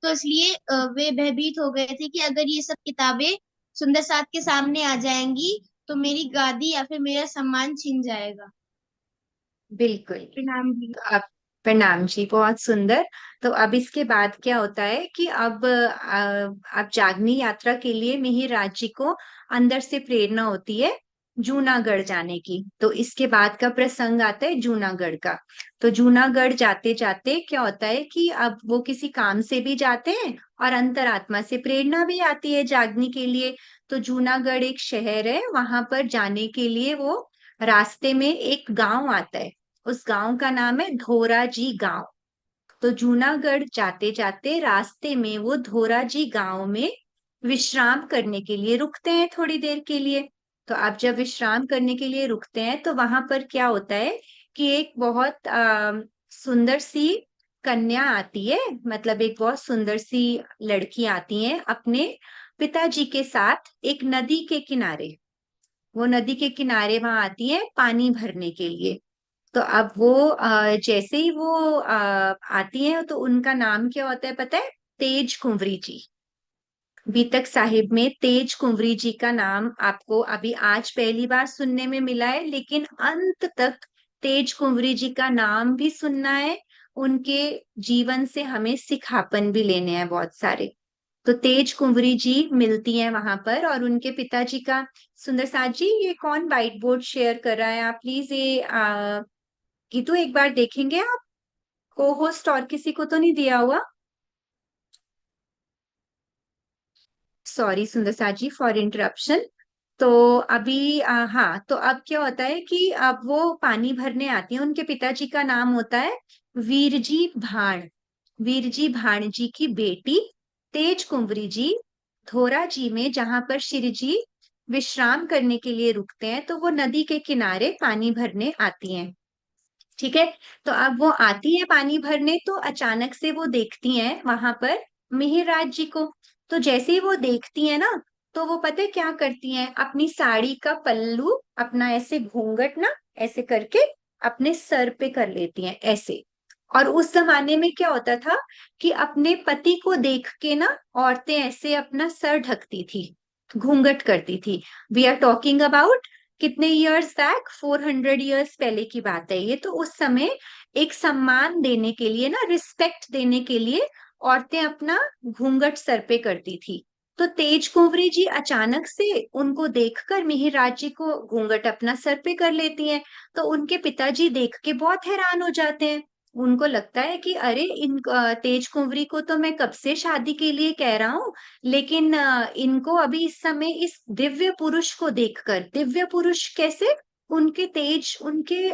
तो इसलिए वे भयभीत हो गए थे कि अगर ये सब किताबें सुंदर साथ के सामने आ जाएंगी तो मेरी गादी या फिर मेरा सम्मान छिन जाएगा। बिल्कुल। प्रणाम जी। तो अब प्रणाम जी, बहुत सुंदर। तो अब इसके बाद क्या होता है कि अब जागनी यात्रा के लिए मिहिर राज जी को अंदर से प्रेरणा होती है जूनागढ़ जाने की। तो इसके बाद का प्रसंग आता है जूनागढ़ का। तो जूनागढ़ जाते जाते क्या होता है कि अब वो किसी काम से भी जाते हैं और अंतरात्मा से प्रेरणा भी आती है जागने के लिए। तो जूनागढ़ एक शहर है, वहां पर जाने के लिए वो रास्ते में एक गांव आता है। उस गांव का नाम है धोराजी गांव। तो जूनागढ़ जाते जाते रास्ते में वो धोराजी गांव में विश्राम करने के लिए रुकते हैं थोड़ी देर के लिए। तो आप जब विश्राम करने के लिए रुकते हैं तो वहां पर क्या होता है कि एक बहुत सुंदर सी कन्या आती है, मतलब एक बहुत सुंदर सी लड़की आती है अपने पिताजी के साथ एक नदी के किनारे। वो नदी के किनारे वहां आती है पानी भरने के लिए। तो अब वो जैसे ही वो आती है तो उनका नाम क्या होता है पता है? तेज कुंवरी जी। बीतक साहिब में तेज कुंवरी जी का नाम आपको अभी आज पहली बार सुनने में मिला है, लेकिन अंत तक तेज कुंवरी जी का नाम भी सुनना है। उनके जीवन से हमें सिखापन भी लेने हैं बहुत सारे। तो तेज कुंवरी जी मिलती हैं वहां पर और उनके पिताजी का। सुंदर साथ जी, ये कौन व्हाइट बोर्ड शेयर कर रहा है? आप प्लीज ये गीतू एक बार देखेंगे आप? को होस्ट और किसी को तो नहीं दिया हुआ? सॉरी सुंदर साथ जी फॉर इंटरप्शन। तो अभी हाँ, तो अब क्या होता है कि अब वो पानी भरने आती है। उनके पिताजी का नाम होता है वीरजी भाण। वीरजी भाण जी की बेटी तेज कुंवरी जी धोरा जी में, जहां पर श्री जी विश्राम करने के लिए रुकते हैं, तो वो नदी के किनारे पानी भरने आती हैं। ठीक है। तो अब वो आती है पानी भरने, तो अचानक से वो देखती हैं वहां पर मिहिरराज जी को। तो जैसे ही वो देखती है ना, तो वो पता है क्या करती हैं? अपनी साड़ी का पल्लू अपना ऐसे घूंघट ना ऐसे करके अपने सर पे कर लेती हैं ऐसे। और उस जमाने में क्या होता था कि अपने पति को देख के ना औरतें ऐसे अपना सर ढकती थी, घूंघट करती थी। वी आर टॉकिंग अबाउट कितने इयर्स बैक, 400 इयर्स पहले की बात है ये। तो उस समय एक सम्मान देने के लिए ना, रिस्पेक्ट देने के लिए औरतें अपना घूंघट सर पे करती थी। तो तेज कुंवरी जी अचानक से उनको देखकर मिहिरराज जी को घूंघट अपना सर पे कर लेती हैं। तो उनके पिताजी देख के बहुत हैरान हो जाते हैं। उनको लगता है कि अरे इन तेज कुंवरी को तो मैं कब से शादी के लिए कह रहा हूँ, लेकिन इनको अभी इस समय इस दिव्य पुरुष को देखकर, दिव्य पुरुष कैसे? उनके तेज, उनके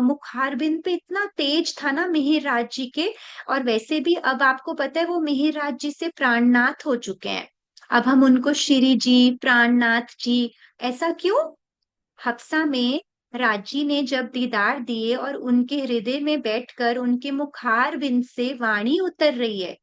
मुखारबिंद पे इतना तेज था ना मिहिरराज जी के। और वैसे भी अब आपको पता है वो मिहिरराज जी से प्राणनाथ हो चुके हैं। अब हम उनको श्री जी, प्राणनाथ जी ऐसा क्यों? हफ्सा में राजी ने जब दीदार दिए और उनके हृदय में बैठकर उनके मुखार बिंद से वाणी उतर रही है।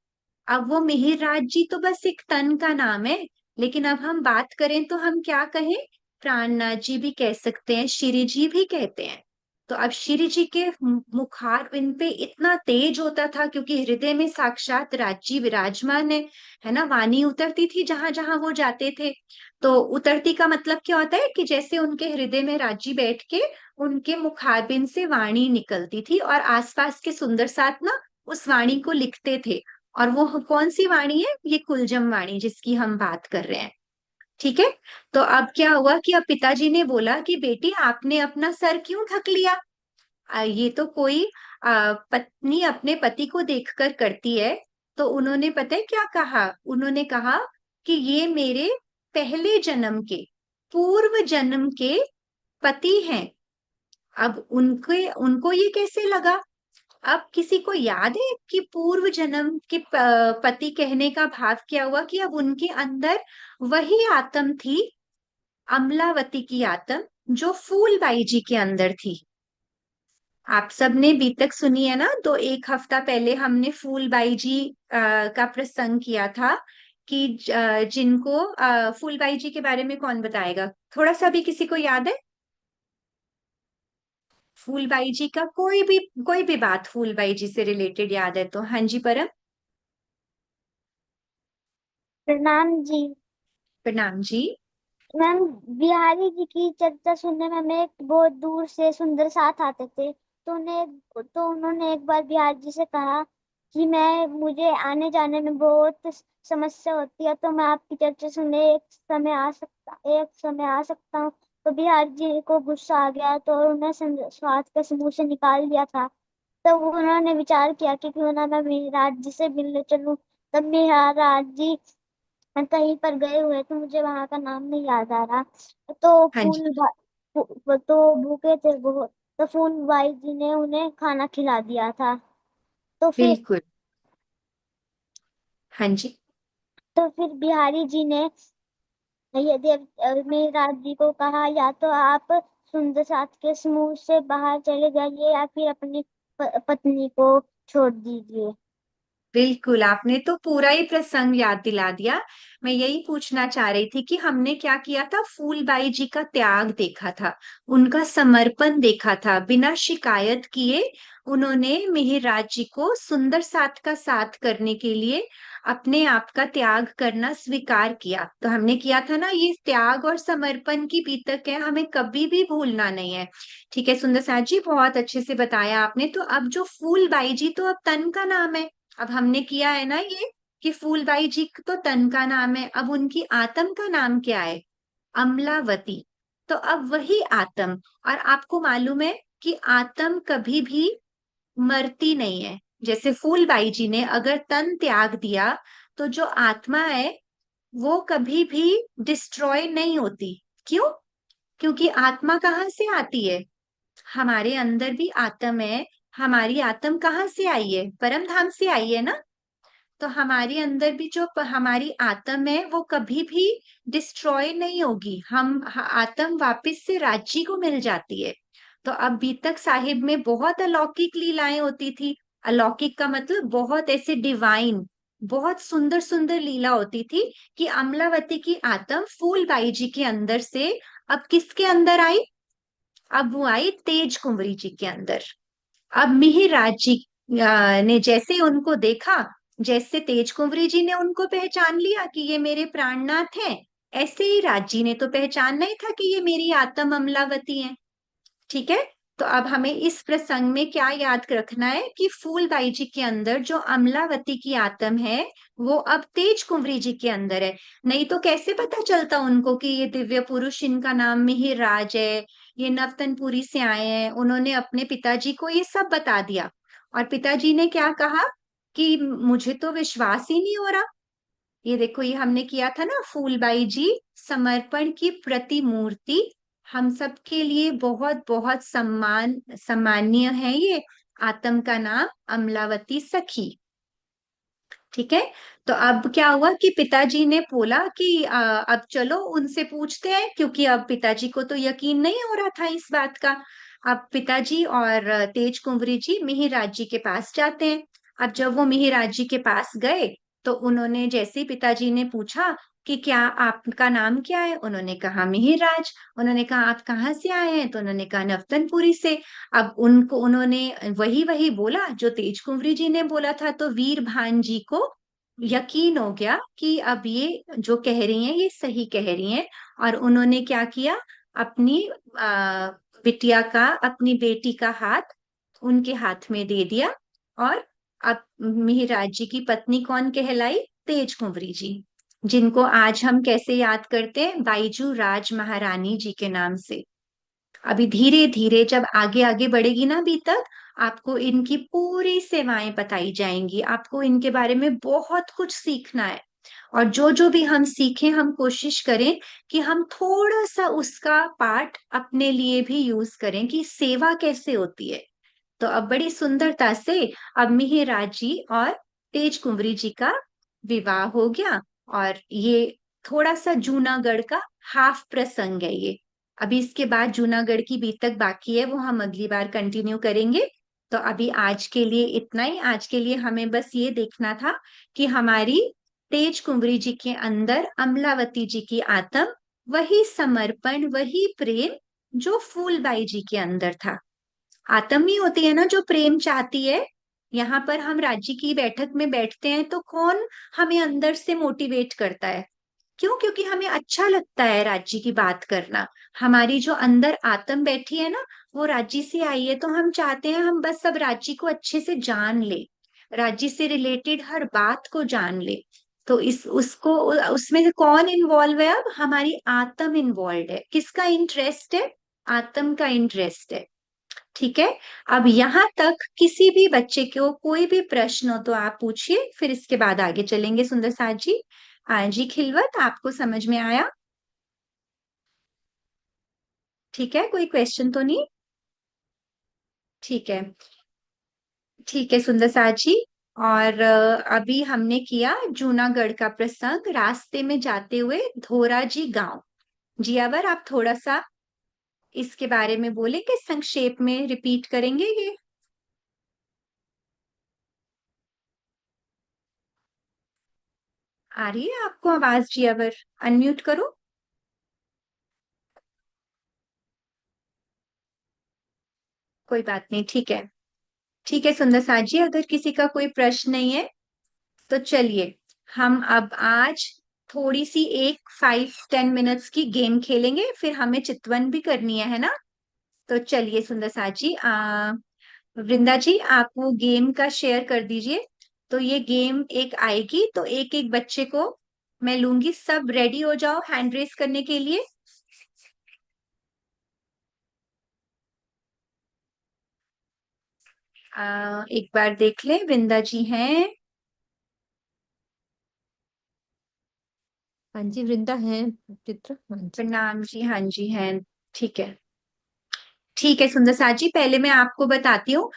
अब वो मिहिरराज जी तो बस एक तन का नाम है, लेकिन अब हम बात करें तो हम क्या कहें? प्राणनाथ जी भी कह सकते हैं, श्री जी भी कहते हैं। तो अब श्री जी के मुखार बिंद पे इतना तेज होता था, क्योंकि हृदय में साक्षात राजी विराजमान है ना। वाणी उतरती थी जहां जहां वो जाते थे। तो उतरती का मतलब क्या होता है कि जैसे उनके हृदय में राजी बैठ के उनके मुखारबिंद से वाणी निकलती थी और आसपास के सुंदर साथ ना उस वाणी को लिखते थे। और वो कौन सी वाणी है? ये कुलजम वाणी जिसकी हम बात कर रहे हैं। ठीक है। तो अब क्या हुआ कि अब पिताजी ने बोला कि बेटी आपने अपना सर क्यों ढक लिया? ये तो कोई पत्नी अपने पति को देखकर करती है। तो उन्होंने पता है क्या कहा? उन्होंने कहा कि ये मेरे पहले जन्म के, पूर्व जन्म के पति हैं। अब उनके उनको ये कैसे लगा? अब किसी को याद है कि पूर्व जन्म के पति कहने का भाव क्या हुआ? कि अब उनके अंदर वही आत्म थी, अमलावती की आत्म, जो फूलबाई जी के अंदर थी। आप सबने बीतक सुनी है ना? तो एक हफ्ता पहले हमने फूलबाई जी का प्रसंग किया था कि जिनको फूलबाई जी के बारे में कौन बताएगा? थोड़ा सा भी किसी को याद है फूलबाई जी का? कोई भी बात फूलबाई जी से रिलेटेड याद है तो? हाँ जी परम। प्रणाम जी। प्रणाम जी। मैम, बिहारी जी की चर्चा सुनने में हमें बहुत दूर से सुंदर साथ आते थे, तो उन्होंने एक बार बिहारी जी से कहा कि मुझे आने जाने में बहुत समस्या होती है, तो मैं आपकी चर्चा सुनने एक समय आ सकता हूँ। तो बिहारी जी को गुस्सा आ गया, तो उन्हें स्वार्थ के समूह से निकाल दिया था। तब उन्होंने विचार किया कि क्यों ना मैं मेहराज जी से मिलने चलूं। तब मेहराज जी कहीं पर गए हुए थे, मुझे वहां का नाम नहीं याद आ रहा। तो हाँ जी। तो भूखे थे बहुत, तो फूल बाई जी ने उन्हें खाना खिला दिया था। तो फिर बिल्कुल। हाँ जी। तो फिर बिहारी जी ने यदि मेहराज जी को कहा, या तो आप सुंदर साथ के समूह से बाहर चले जाइए या फिर अपनी पत्नी को छोड़ दीजिए। बिल्कुल, आपने तो पूरा ही प्रसंग याद दिला दिया। मैं यही पूछना चाह रही थी कि हमने क्या किया था? फूलबाई जी का त्याग देखा था, उनका समर्पण देखा था। बिना शिकायत किए उन्होंने मिहिरराज जी को सुंदर साथ का साथ करने के लिए अपने आप का त्याग करना स्वीकार किया। तो हमने किया था ना, ये त्याग और समर्पण की बीतक है, हमें कभी भी भूलना नहीं है। ठीक है सुंदर साथ जी, बहुत अच्छे से बताया आपने। तो अब जो फूलबाई जी तो अब तन का नाम है। अब हमने किया है ना ये कि फूलबाई जी तो तन का नाम है, अब उनकी आत्म का नाम क्या है? अमलावती। तो अब वही आत्म, और आपको मालूम है कि आत्म कभी भी मरती नहीं है। जैसे फूलबाई जी ने अगर तन त्याग दिया, तो जो आत्मा है वो कभी भी डिस्ट्रॉय नहीं होती। क्यों? क्योंकि आत्मा कहाँ से आती है? हमारे अंदर भी आत्म है। हमारी आत्म कहाँ से आई है? परम धाम से आई है ना? तो हमारे अंदर भी जो हमारी आत्म है वो कभी भी डिस्ट्रॉय नहीं होगी। आत्म वापस से राज्य को मिल जाती है। तो अब बीतक साहिब में बहुत अलौकिक लीलाएं होती थी। अलौकिक का मतलब बहुत ऐसे डिवाइन, बहुत सुंदर सुंदर लीला होती थी कि अमलावती की आत्म फूलबाई जी के अंदर से अब किसके अंदर आई? अब वो आई तेज कुंवरी जी के अंदर। अब मिहिर जी ने जैसे उनको देखा, जैसे तेज कुंवरी जी ने उनको पहचान लिया कि ये मेरे प्राणनाथ हैं, ऐसे ही राजी ने तो पहचानना ही था कि ये मेरी आत्म अमलावती है। ठीक है। तो अब हमें इस प्रसंग में क्या याद रखना है कि फूलबाई जी के अंदर जो अमलावती की आत्म है वो अब तेज कुंवरी जी के अंदर है। नहीं तो कैसे पता चलता उनको कि ये दिव्य पुरुष, इनका नाम मिहिर राज है, ये नवतनपुरी से आए हैं? उन्होंने अपने पिताजी को ये सब बता दिया, और पिताजी ने क्या कहा कि मुझे तो विश्वास ही नहीं हो रहा। ये देखो, ये हमने किया था ना, फूलबाई जी समर्पण की प्रतिमूर्ति, हम सबके लिए बहुत बहुत सम्मान्य है ये। आत्म का नाम अमलावती सखी। ठीक है। तो अब क्या हुआ कि पिताजी ने बोला कि अब चलो उनसे पूछते हैं, क्योंकि अब पिताजी को तो यकीन नहीं हो रहा था इस बात का। अब पिताजी और तेज कुंवरी जी मिहिराज जी के पास जाते हैं। अब जब वो मिहिराज जी के पास गए, तो उन्होंने जैसे ही पिताजी ने पूछा कि क्या आपका नाम क्या है, उन्होंने कहा मिहिराज। उन्होंने कहा आप कहाँ से आए हैं, तो उन्होंने कहा नवतनपुरी से। अब उन्होंने वही वही बोला जो तेज कुंवरी जी ने बोला था। तो वीर भान जी को यकीन हो गया कि अब ये जो कह रही हैं ये सही कह रही हैं। और उन्होंने क्या किया, अपनी बिटिया का, अपनी बेटी का हाथ उनके हाथ में दे दिया। और अब मिहिराज जी की पत्नी कौन कहलाई? तेज कुंवरी जी, जिनको आज हम कैसे याद करते हैं? बाईजू राज महारानी जी के नाम से। अभी धीरे धीरे जब आगे आगे बढ़ेगी ना अभी तक, आपको इनकी पूरी सेवाएं बताई जाएंगी, आपको इनके बारे में बहुत कुछ सीखना है। और जो जो भी हम सीखें हम कोशिश करें कि हम थोड़ा सा उसका पार्ट अपने लिए भी यूज करें कि सेवा कैसे होती है। तो अब बड़ी सुंदरता से अब मिहिर जी और तेज कुंवरी जी का विवाह हो गया। और ये थोड़ा सा जूनागढ़ का हाफ प्रसंग है ये। अभी इसके बाद जूनागढ़ की बीतक बाकी है, वो हम अगली बार कंटिन्यू करेंगे। तो अभी आज के लिए इतना ही। आज के लिए हमें बस ये देखना था कि हमारी तेज कुंवरी जी के अंदर अमलावती जी की आत्म, वही समर्पण, वही प्रेम जो फूलबाई जी के अंदर था। आत्म ही होती है ना जो प्रेम चाहती है। यहाँ पर हम राज्य की बैठक में बैठते हैं तो कौन हमें अंदर से मोटिवेट करता है? क्यों? क्योंकि हमें अच्छा लगता है राज्य की बात करना। हमारी जो अंदर आत्म बैठी है ना, वो राज्य से आई है। तो हम चाहते हैं हम बस सब राज्य को अच्छे से जान ले, राज्य से रिलेटेड हर बात को जान ले। तो इस उसको उसमें से कौन इन्वॉल्व है? अब हमारी आत्म इन्वॉल्व है। किसका इंटरेस्ट है? आत्म का इंटरेस्ट है। ठीक है। अब यहाँ तक किसी भी बच्चे को कोई भी प्रश्न हो तो आप पूछिए, फिर इसके बाद आगे चलेंगे। सुंदर साथ जी, जी खिलवत, आपको समझ में आया? ठीक है, कोई क्वेश्चन तो नहीं? ठीक है। ठीक है सुंदर साथ जी। और अभी हमने किया जूनागढ़ का प्रसंग, रास्ते में जाते हुए धोराजी गांव। जी अवर आप थोड़ा सा इसके बारे में बोलेंगे, संक्षेप में रिपीट करेंगे ये? आ रही है आपको आवाज जी अवर? अनम्यूट करो। कोई बात नहीं, ठीक है। ठीक है सुंदर साथ जी, अगर किसी का कोई प्रश्न नहीं है तो चलिए हम अब आज थोड़ी सी एक 5-10 मिनट्स की गेम खेलेंगे, फिर हमें चितवन भी करनी है ना? तो चलिए सुंदर साथ जी, वृंदा जी आप वो गेम का शेयर कर दीजिए। तो ये गेम एक आएगी तो एक एक बच्चे को मैं लूंगी। सब रेडी हो जाओ हैंड रेस करने के लिए। एक बार देख ले, वृंदा जी हैं? हाँ जी वृंदा है। चित्र हाँ जी। प्रणाम जी, हाँ जी हैं। ठीक है। ठीक है सुंदर साथ जी, पहले मैं आपको बताती हूँ।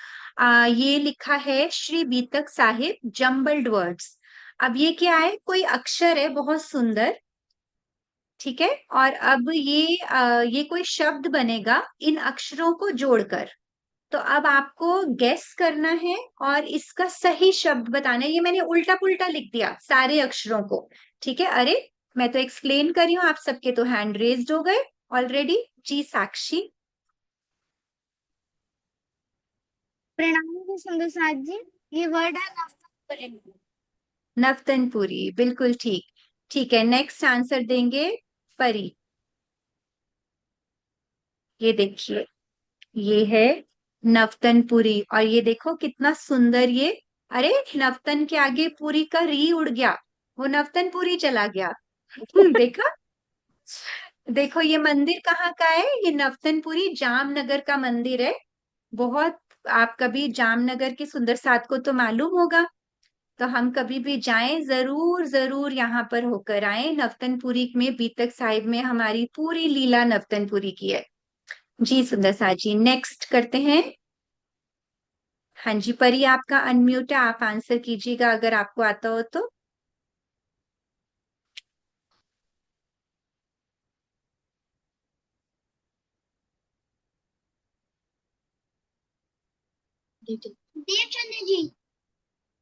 ये लिखा है श्री बीतक साहिब जम्बल्ड वर्ड्स। अब ये क्या है? कोई अक्षर है बहुत सुंदर। ठीक है। और अब ये कोई शब्द बनेगा इन अक्षरों को जोड़कर। तो अब आपको गेस करना है और इसका सही शब्द बताना है। ये मैंने उल्टा पुल्टा लिख दिया सारे अक्षरों को। ठीक है। अरे मैं तो एक्सप्लेन कर रही हूँ, आप सबके तो हैंड रेज्ड हो गए ऑलरेडी। जी साक्षी? प्रणाम जी सुंदर साथ जी, ये वर्ड है नवतंपुरी। नवतनपुरी, बिल्कुल ठीक। ठीक है, नेक्स्ट आंसर देंगे परी। ये देखिए, ये है नवतनपुरी। और ये देखो कितना सुंदर ये। अरे नवतन के आगे पुरी का री उड़ गया, वो नवतनपुरी चला गया। देखा? देखो ये मंदिर कहाँ का है? ये नवतनपुरी जामनगर का मंदिर है। बहुत, आप कभी जामनगर के सुंदर साथ को तो मालूम होगा। तो हम कभी भी जाएं जरूर जरूर यहाँ पर होकर आए। नवतनपुरी में बीतक साहिब में हमारी पूरी लीला नवतनपुरी की है। जी सुंदर साथ जी, नेक्स्ट करते हैं। हाँ जी परी, आपका अनम्यूट है, आप आंसर कीजिएगा अगर आपको आता हो तो। देवचंद्र जी।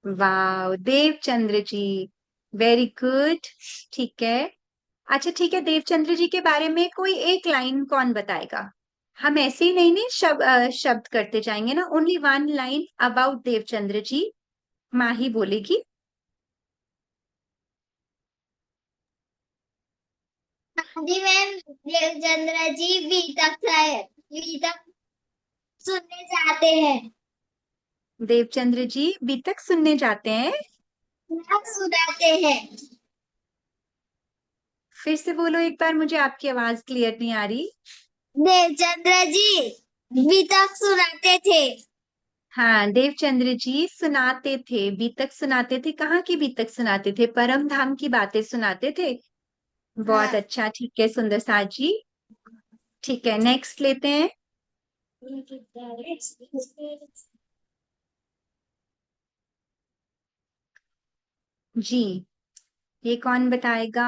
वाह देवचंद्र जी, वेरी गुड। ठीक है। अच्छा ठीक है, देवचंद्र जी के बारे में कोई एक लाइन कौन बताएगा? हम ऐसे ही नहीं नहीं शब्द करते जाएंगे ना, only one line about Devchandra ji. Mahi बोलेगी। जी मैम, देवचंद्र जी बी तक सुनने जाते हैं। देवचंद्र जी बीतक सुनने जाते हैं। नाक सुनाते हैं। फिर से बोलो एक बार, मुझे आपकी आवाज क्लियर नहीं आ रही। देवचंद्र जी बी तक सुनाते थे। हाँ, देवचंद्र जी सुनाते थे, बीतक सुनाते थे। कहाँ की बीतक सुनाते थे? परम धाम की बातें सुनाते थे। बहुत हाँ। अच्छा, ठीक है सुंदर साथ जी। ठीक है, नेक्स्ट लेते हैं। जी, ये कौन बताएगा?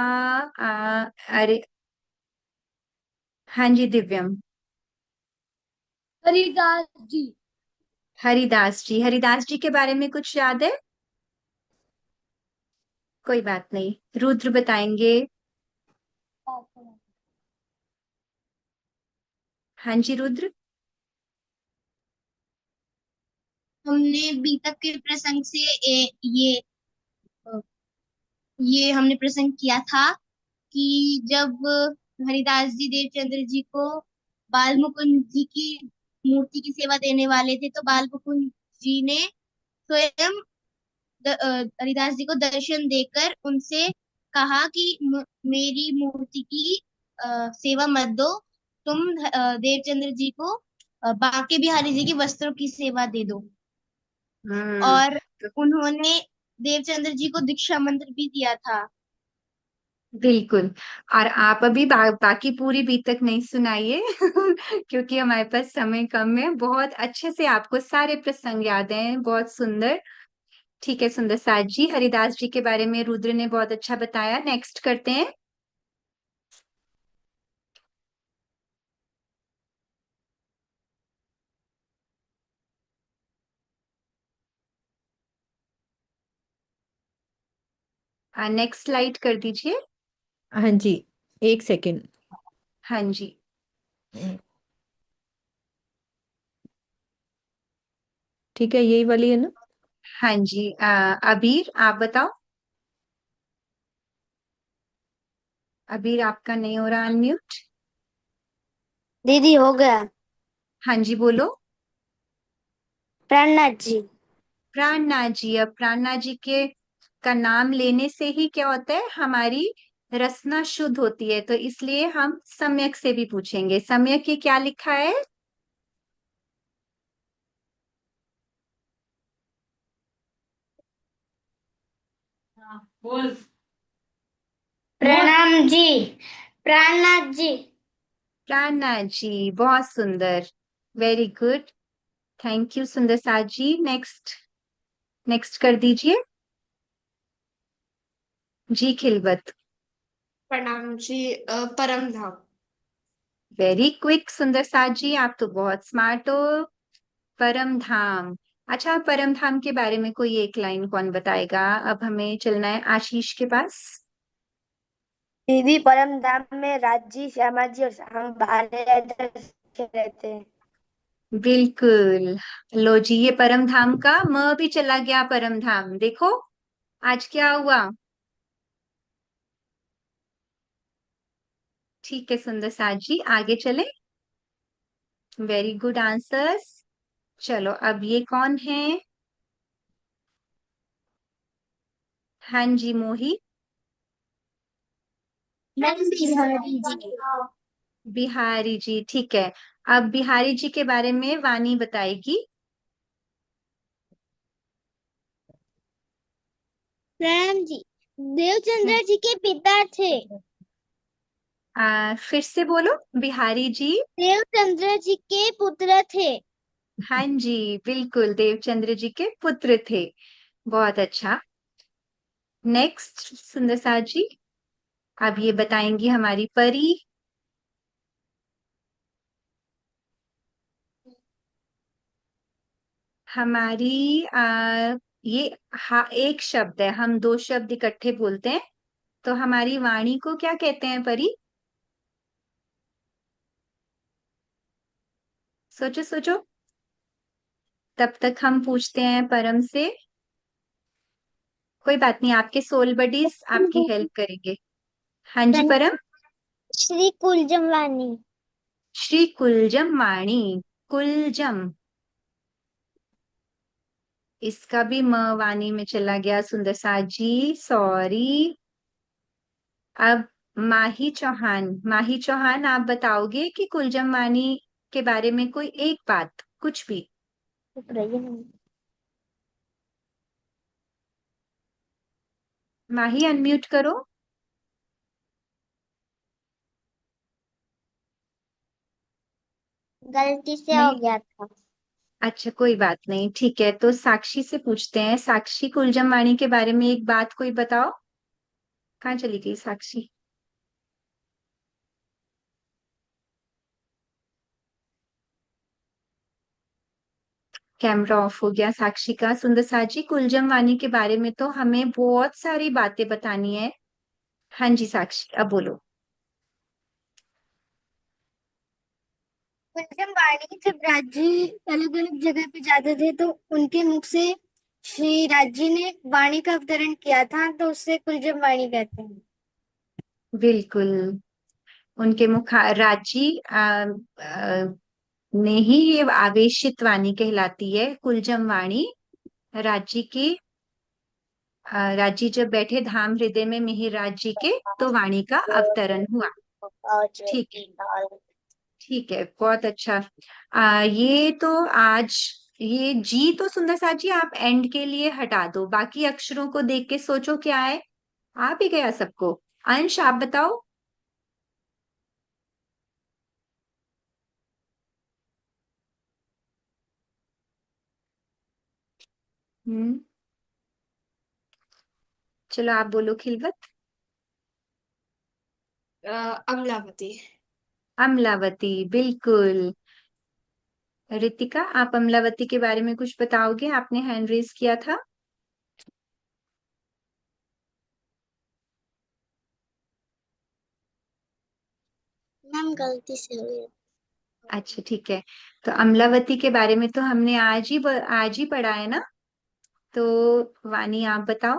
अरे, हाँ जी, दिव्यम। हरिदास जी। हरिदास जी, हरिदास जी के बारे में कुछ याद है? कोई बात नहीं, रुद्र बताएंगे। हाँ जी, रुद्र। हमने बीतक के प्रसंग से ये हमने प्रसंग किया था कि जब हरिदास जी देवचंद्र जी को बाल मुकुंद जी की मूर्ति की सेवा देने वाले थे, तो बाल मुकुंद जी ने स्वयं हरिदास जी को दर्शन देकर उनसे कहा कि मेरी मूर्ति की सेवा मत दो, तुम देवचंद्र जी को बांके बिहारी जी की वस्त्रों की सेवा दे दो। हम्म। और उन्होंने देवचंद्र जी को दीक्षा मंत्र भी दिया था। बिल्कुल। और आप अभी बाकी पूरी बीत तक नहीं सुनाइए क्योंकि हमारे पास समय कम है। बहुत अच्छे से आपको सारे प्रसंग याद हैं, बहुत सुंदर। ठीक है सुंदर साथ जी, हरिदास जी के बारे में रुद्र ने बहुत अच्छा बताया। नेक्स्ट करते हैं। नेक्स्ट स्लाइड कर दीजिए। हाँ जी, एक सेकंड। हाँ जी। ठीक है, यही वाली है ना? हाँ जी, अबीर आप बताओ। अबीर आपका नहीं हो रहा अनम्यूट। दीदी हो गया। हाँ जी, बोलो। प्राणनाथ जी। प्राणनाथ जी, अब प्राणनाथ जी के का नाम लेने से ही क्या होता है, हमारी रसना शुद्ध होती है। तो इसलिए हम सम्यक से भी पूछेंगे। सम्यक ये क्या लिखा है? बोल। प्रणाम जी। प्राणनाथ जी। प्राणनाथ जी, बहुत सुंदर। Very good. थैंक यू सुंदर साथ जी। नेक्स्ट, नेक्स्ट कर दीजिए। जी खिलवत। प्रणाम जी। परम धाम। वेरी क्विक सुंदर साथ जी, आप तो बहुत स्मार्ट हो। परम धाम। अच्छा, परम धाम के बारे में कोई एक लाइन कौन बताएगा? अब हमें चलना है आशीष के पास। दीदी परम धाम में राजी श्यामा जी और हम महाराज रहते हैं। बिल्कुल। लो जी, ये परम धाम का म भी चला गया। परम धाम देखो आज क्या हुआ। ठीक है सुंदर साथ जी, आगे चले। Very good answers. चलो, अब ये कौन है? हाँ जी, मोही। बिहारी जी। बिहारी जी, ठीक है। अब बिहारी जी के बारे में वाणी बताएगी। प्रणाम जी। देवचंद्र जी के पिता थे। फिर से बोलो। बिहारी जी। देवचंद्र जी के पुत्र थे। हाँ जी, बिल्कुल देवचंद्र जी के पुत्र थे। बहुत अच्छा। नेक्स्ट सुंदर साथ जी, अब ये बताएंगी हमारी परी। हमारी ये एक शब्द है, हम दो शब्द इकट्ठे बोलते हैं। तो हमारी वाणी को क्या कहते हैं परी? सोचो सोचो, तब तक हम पूछते हैं परम से। कोई बात नहीं, आपके सोल बडीज आपकी हेल्प करेंगे। हाँ जी परम। श्री कुलजमवानी। श्री कुलजम वाणी। कुलजम, इसका भी म वाणी में चला गया सुंदर साथ जी, सॉरी। अब माही चौहान। माही चौहान, आप बताओगे कि कुलजम वाणी के बारे में कोई एक बात, कुछ भी। चुप रहिए नहीं। माही अनम्यूट करो। गलती से हो नहीं, गया था। अच्छा कोई बात नहीं, ठीक है। तो साक्षी से पूछते हैं। साक्षी, कुलजम वाणी के बारे में एक बात कोई बताओ। कहाँ चली गई साक्षी? कैमरा ऑफ हो गया साक्षी का। सुंदर साजी, कुलजम वाणी के बारे में तो हमें बहुत सारी बातें बतानी है। हाँ जी साक्षी, अब बोलो। कुंजम वाणी जब राजी अलग अलग जगह पे जाते थे तो उनके मुख से श्री राजी ने वाणी का अवतरण किया था, तो उससे कुलजम वाणी कहते हैं। बिल्कुल, उनके मुख राजी ने ही ये आवेशित वाणी कहलाती है कुलजम वाणी। राजी की राजी जब बैठे धाम हृदय में मिहिर राज जी के, तो वाणी का अवतरण हुआ। ठीक है, ठीक है, बहुत अच्छा। ये तो आज, ये जी तो सुंदर सा जी आप एंड के लिए हटा दो, बाकी अक्षरों को देख के सोचो क्या है। आ भी गया सबको? अंश आप बताओ। हम्म, चलो आप बोलो खिलवत। अमलावती। अमलावती, बिल्कुल। रितिका, आप अमलावती के बारे में कुछ बताओगे? आपने हैंड रेज किया था। मैम गलती से हो गया। अच्छा ठीक है। तो अमलावती के बारे में तो हमने आज ही पढ़ा है ना। तो वानी आप बताओ।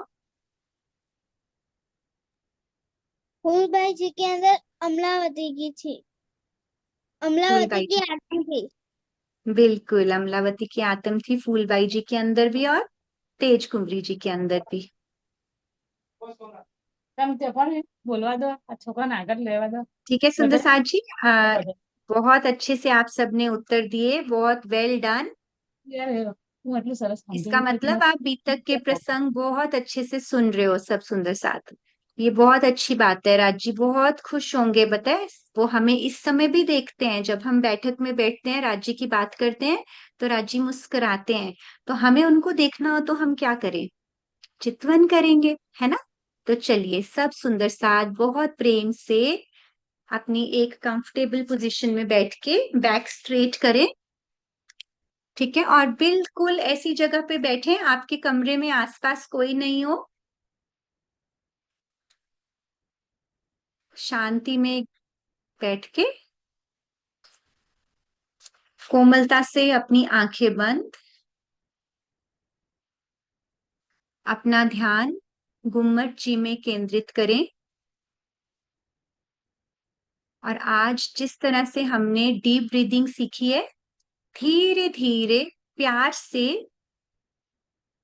फूलबाई जी के अंदर अमलावती की थी, अमलावती फूलबाई की जी, आत्मा थी। बिल्कुल अमलावती की आत्म थी फूलबाई जी के अंदर भी, और तेज कुंवरी जी के अंदर भी। તમે તે પણ બોલવા દો આ છોકરાને આગળ લેવા દો ठीक है सुंदर બધા साथ जी, बहुत अच्छे से आप सबने उत्तर दिए, बहुत वेल डन। યાર હું એટલું સરસ સમજી इसका ગઈ કે मतलब आप बीतक के प्रसंग बहुत अच्छे से सुन रहे हो सब सुंदर साथ। ये बहुत अच्छी बात है। राजी बहुत खुश होंगे, बताए। वो हमें इस समय भी देखते हैं, जब हम बैठक में बैठते हैं राज्य की बात करते हैं तो राजी मुस्कुराते हैं। तो हमें उनको देखना हो तो हम क्या करें? चितवन करेंगे, है ना। तो चलिए सब सुंदर साथ बहुत प्रेम से अपनी एक कंफर्टेबल पोजीशन में बैठ के बैक स्ट्रेट करें। ठीक है, और बिल्कुल ऐसी जगह पे बैठे आपके कमरे में आसपास कोई नहीं हो, शांति में बैठ के कोमलता से अपनी आंखें बंद, अपना ध्यान गुम्मट जी में केंद्रित करें। और आज जिस तरह से हमने डीप ब्रीदिंग सीखी है, धीरे धीरे प्यार से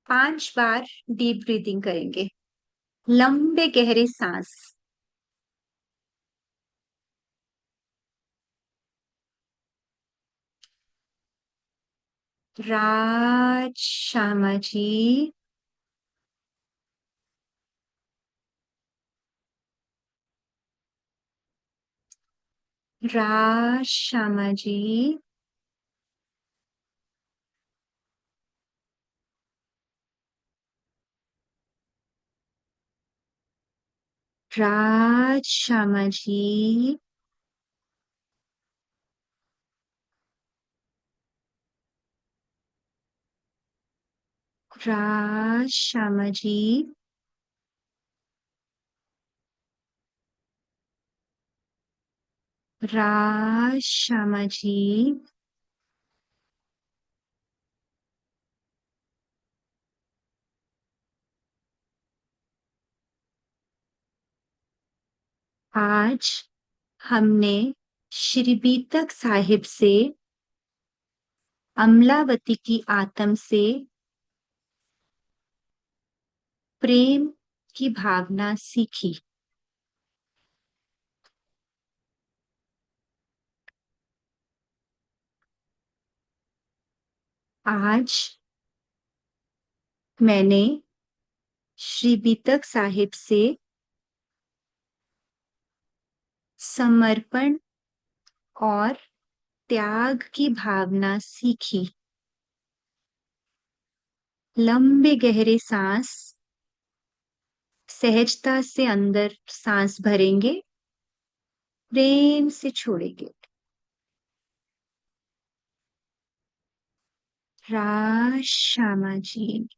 5 बार डीप ब्रीदिंग करेंगे, लंबे गहरे सांस। राज श्यामा जी, राज श्यामा जी, राज श्यामा जी, राज श्यामा जी, राज श्यामा जी, आज हमने श्री बीतक साहिब से अमलावती की आत्म से प्रेम की भावना सीखी। आज मैंने श्री बीतक साहिब से समर्पण और त्याग की भावना सीखी। लंबे गहरे सांस, सहजता से अंदर सांस भरेंगे, प्रेम से छोड़ेंगे। राज श्यामा जी।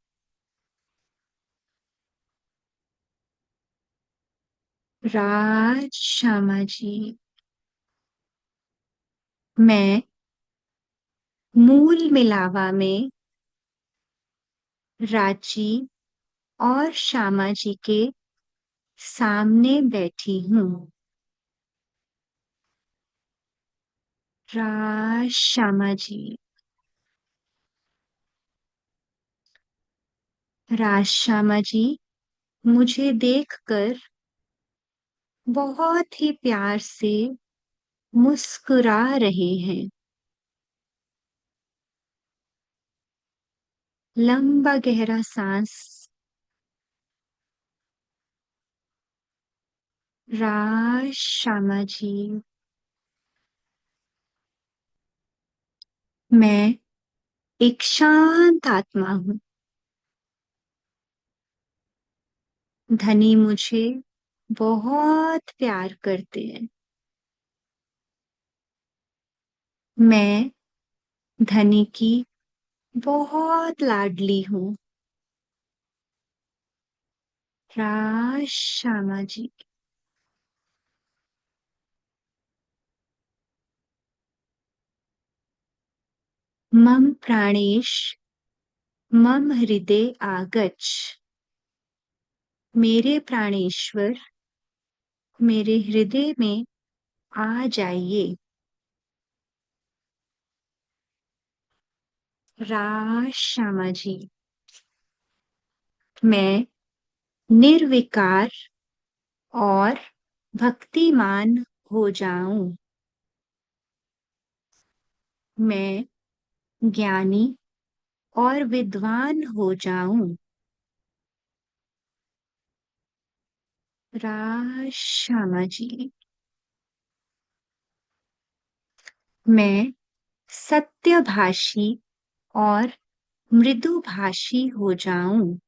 राज श्यामा जी। मैं मूल मिलावा में रांची और श्यामा जी के सामने बैठी हूँ। राज श्यामा जी। राज श्यामा जी मुझे देखकर बहुत ही प्यार से मुस्कुरा रहे हैं। लंबा गहरा सांस। राज श्यामा जी। मैं एक शांत आत्मा हूँ। धनी मुझे बहुत प्यार करते हैं। मैं धनी की बहुत लाडली हूँ। राज श्यामा जी। मम प्राणेश मम हृदय आगच्छ। मेरे प्राणेश्वर मेरे हृदय में आ जाइए। राज श्यामा जी। मैं निर्विकार और भक्तिमान हो जाऊं। मैं ज्ञानी और विद्वान हो जाऊं। राज श्यामा जी। मैं सत्यभाषी और मृदुभाषी हो जाऊं।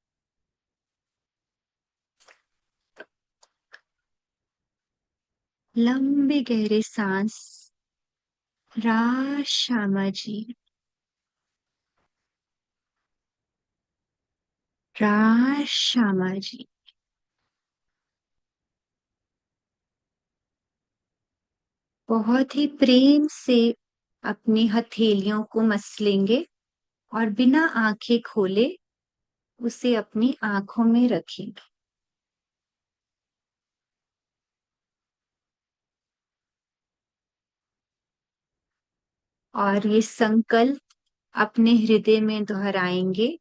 लंबे गहरे सांस। राज श्यामा जी। राज श्यामा जी। बहुत ही प्रेम से अपनी हथेलियों को मसलेंगे और बिना आंखें खोले उसे अपनी आंखों में रखेंगे। और ये संकल्प अपने हृदय में दोहराएंगे।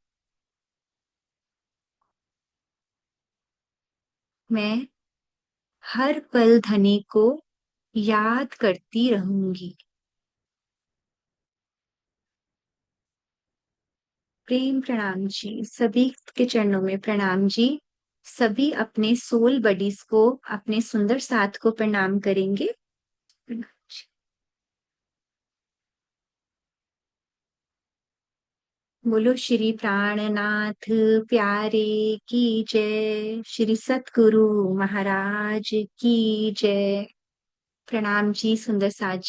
मैं हर पल धनी को याद करती रहूंगी। प्रेम प्रणाम जी। सभी के चरणों में प्रणाम जी। सभी अपने सोल बडीज को, अपने सुंदर साथ को प्रणाम करेंगे। बोलो श्री प्राणनाथ प्यारे की जय। श्री सतगुरु महाराज की जय। प्रणाम जी सुंदर साथ जी।